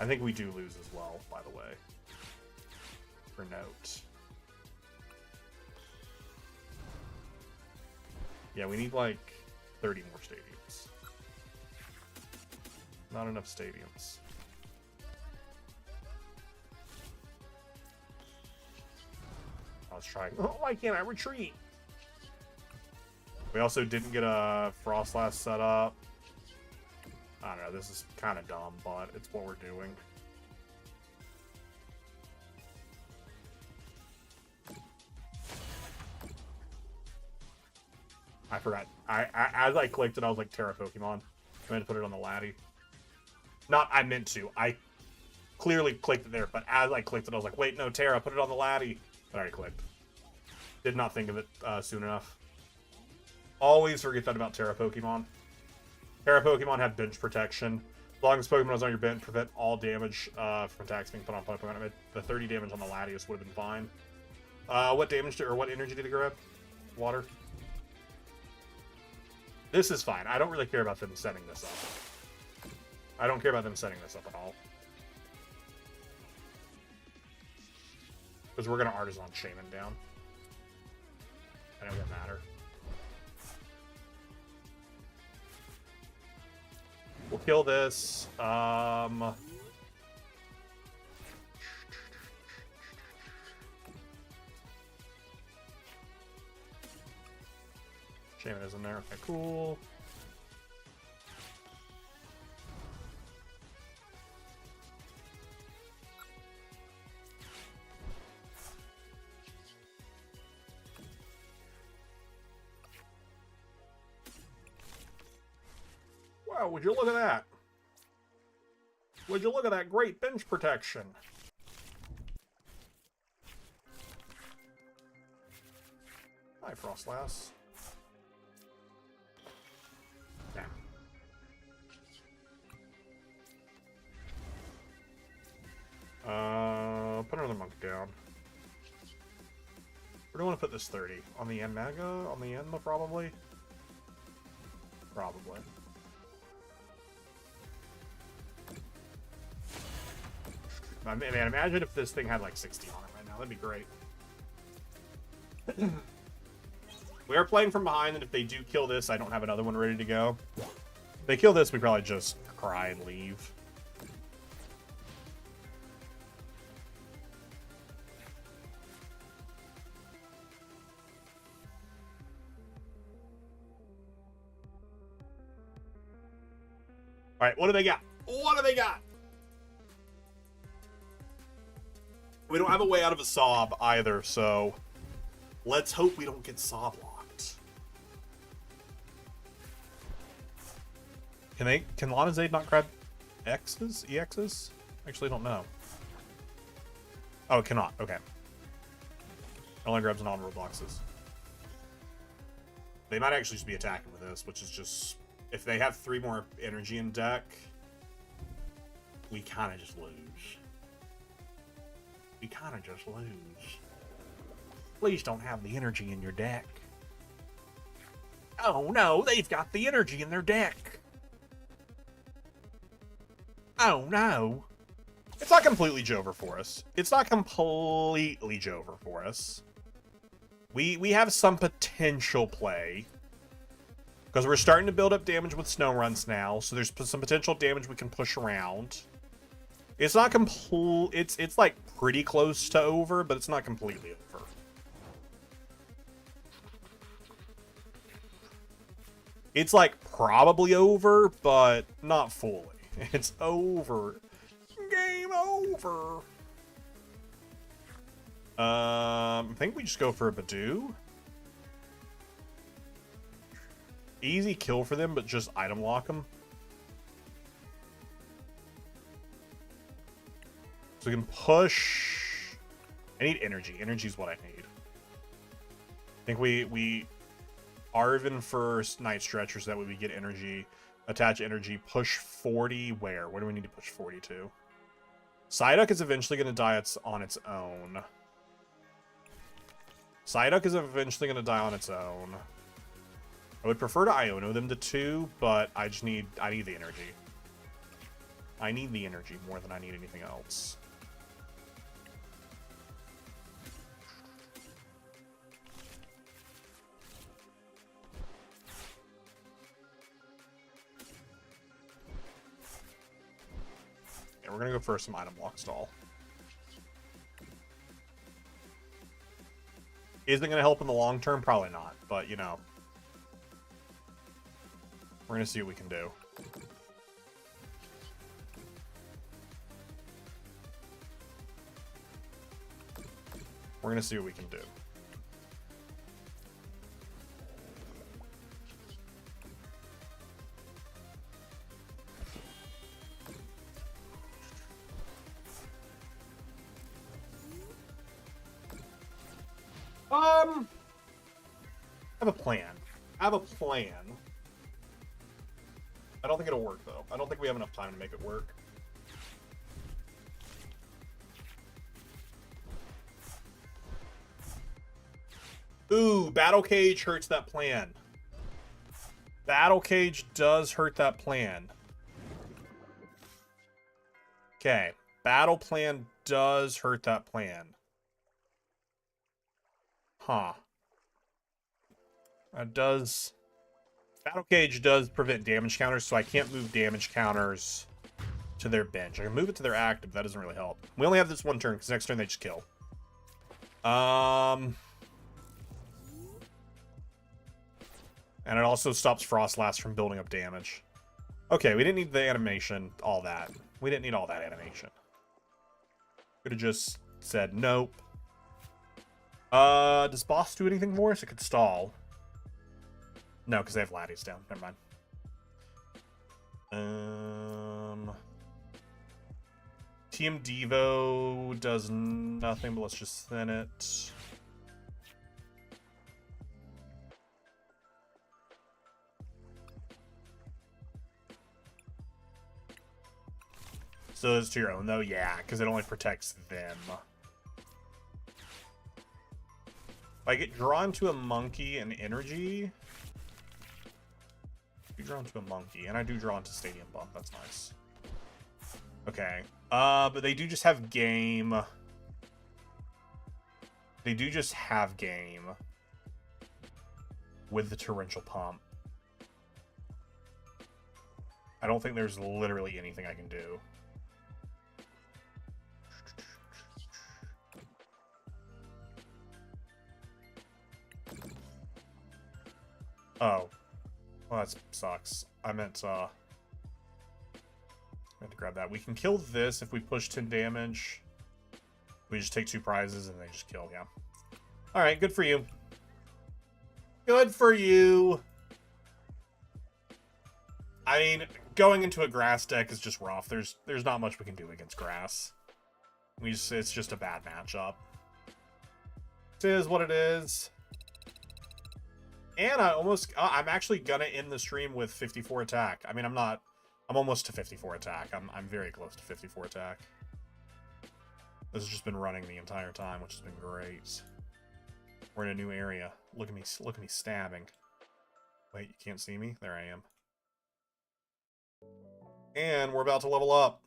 I think we do lose as well, by the way. For note. Yeah, we need like 30 more stadiums. Not enough stadiums. I was trying. Oh, why can't I retreat? We also didn't get a Frostlass set up. I don't know, this is kind of dumb, but it's what we're doing. I forgot. As I clicked it, I was like, Terra Pokemon. I meant to put it on the laddie. Not, I meant to. I clearly clicked it there, but as I clicked it, I was like, wait, no, Terra, put it on the laddie. But I already clicked. Did not think of it soon enough. Always forget that about Terra Pokemon. Terra Pokemon have bench protection. As long as Pokemon is on your bench, prevent all damage from attacks being put on Pokemon. I mean, the 30 damage on the Latios would have been fine. What damage or what energy did it grab? Water. This is fine. I don't really care about them setting this up. I don't care about them setting this up at all. Because we're going to Artisan Shaman down. I know it doesn't matter. We'll kill this. Shaman is in there. Okay, cool. Wow, would you look at that? Would you look at that great bench protection? Hi, Frostlass. Yeah. Put another monk down. Where do I want to put this 30? On the end mega? On the end, probably? Probably. I mean, imagine if this thing had like 60 on it right now. That'd be great. We are playing from behind, and if they do kill this, I don't have another one ready to go. If they kill this, we probably just cry and leave. Alright, what do they got? What do they got? We don't have a way out of a Sob either, so let's hope we don't get Sob locked. Can Lanazade not grab X's? EXs? Actually, I don't know. Oh, it cannot. Okay. It only grabs non-Robloxes. They might actually just be attacking with this, which is just... If they have 3 more energy in deck, we kind of just lose. We kind of just lose. Please don't have the energy in your deck. Oh no, they've got the energy in their deck. Oh no. It's not completely Jover for us. It's not completely Jover for us. We have some potential play. Because we're starting to build up damage with snow runs now, so there's some potential damage we can push around. It's not complete. It's like pretty close to over, but it's not completely over. It's like probably over, but not fully. It's over. Game over. I think we just go for a Badoo. Easy kill for them, but just item lock them. So we can push... I need energy. Energy is what I need. I think we Arven for Night Stretcher so that way we get energy. Attach energy. Push 40 where? Where do we need to push 40 to? Psyduck is eventually going to die on its own. Psyduck is eventually going to die on its own. I would prefer to Iono them to 2, but I need the energy. I need the energy more than I need anything else. Yeah, we're gonna go for some item block stall. Is it gonna help in the long term? Probably not, but you know. We're gonna see what we can do. We're gonna see what we can do. I have a plan. I have a plan. I don't think it'll work, though. I don't think we have enough time to make it work. Ooh, Battle Cage hurts that plan. Battle Cage does hurt that plan. Okay. Battle Plan does hurt that plan. Huh. That does... Battle Cage does prevent damage counters, so I can't move damage counters to their bench. I can move it to their active, that doesn't really help. We only have this one turn, because next turn they just kill. And it also stops Frostlass from building up damage. Okay, we didn't need the animation, all that. We didn't need all that animation. Could have just said nope. Does boss do anything for us? It could stall. No, because they have Latias down. Never mind. Team Devo does nothing, but let's just thin it. So it's to your own, though? Yeah, because it only protects them. If I get drawn to a monkey and energy... I do drawn to a monkey, and I do draw into Stadium Bump. That's nice. Okay. But they do just have game. They do just have game with the Torrential Pump. I don't think there's literally anything I can do. Oh. Well, that sucks. I meant to grab that. We can kill this if we push 10 damage. We just take 2 prizes and they just kill, yeah. Alright, good for you. Good for you! I mean, going into a grass deck is just rough. There's not much we can do against grass. It's just a bad matchup. It is what it is. And I'm actually gonna end the stream with 54 attack. I mean, I'm almost to 54 attack. I'm very close to 54 attack. This has just been running the entire time, which has been great. We're in a new area. Look at me stabbing. Wait, you can't see me? There I am. And we're about to level up.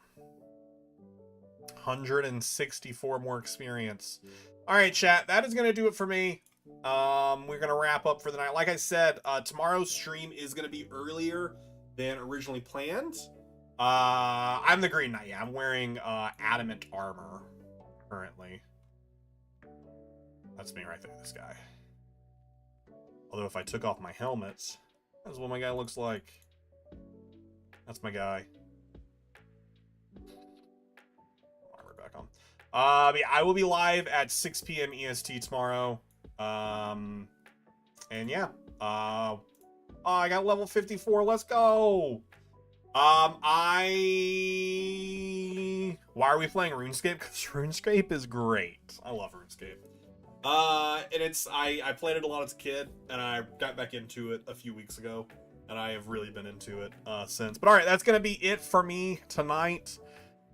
164 more experience. Alright, chat, that is gonna do it for me. We're gonna wrap up for the night. Like I said, tomorrow's stream is gonna be earlier than originally planned. I'm the Green Knight. Yeah, I'm wearing adamant armor currently. That's me right there, this guy. Although if I took off my helmet, that's what my guy looks like. That's my guy. Armor back on. Yeah, I will be live at 6 p.m. EST tomorrow. And yeah, I got level 54. Let's go. Why are we playing RuneScape? Because RuneScape is great. I love RuneScape. And I played it a lot as a kid, and I got back into it a few weeks ago, and I have really been into it since. But alright, that's gonna be it for me tonight.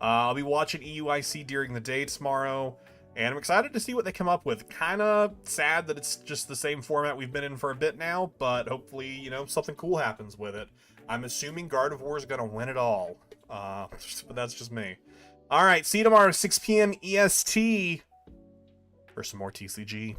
I'll be watching EUIC during the day tomorrow. And I'm excited to see what they come up with. Kind of sad that it's just the same format we've been in for a bit now, but hopefully, you know, something cool happens with it. I'm assuming Gardevoir is going to win it all. But that's just me. All right, see you tomorrow, 6 p.m. EST for some more TCG.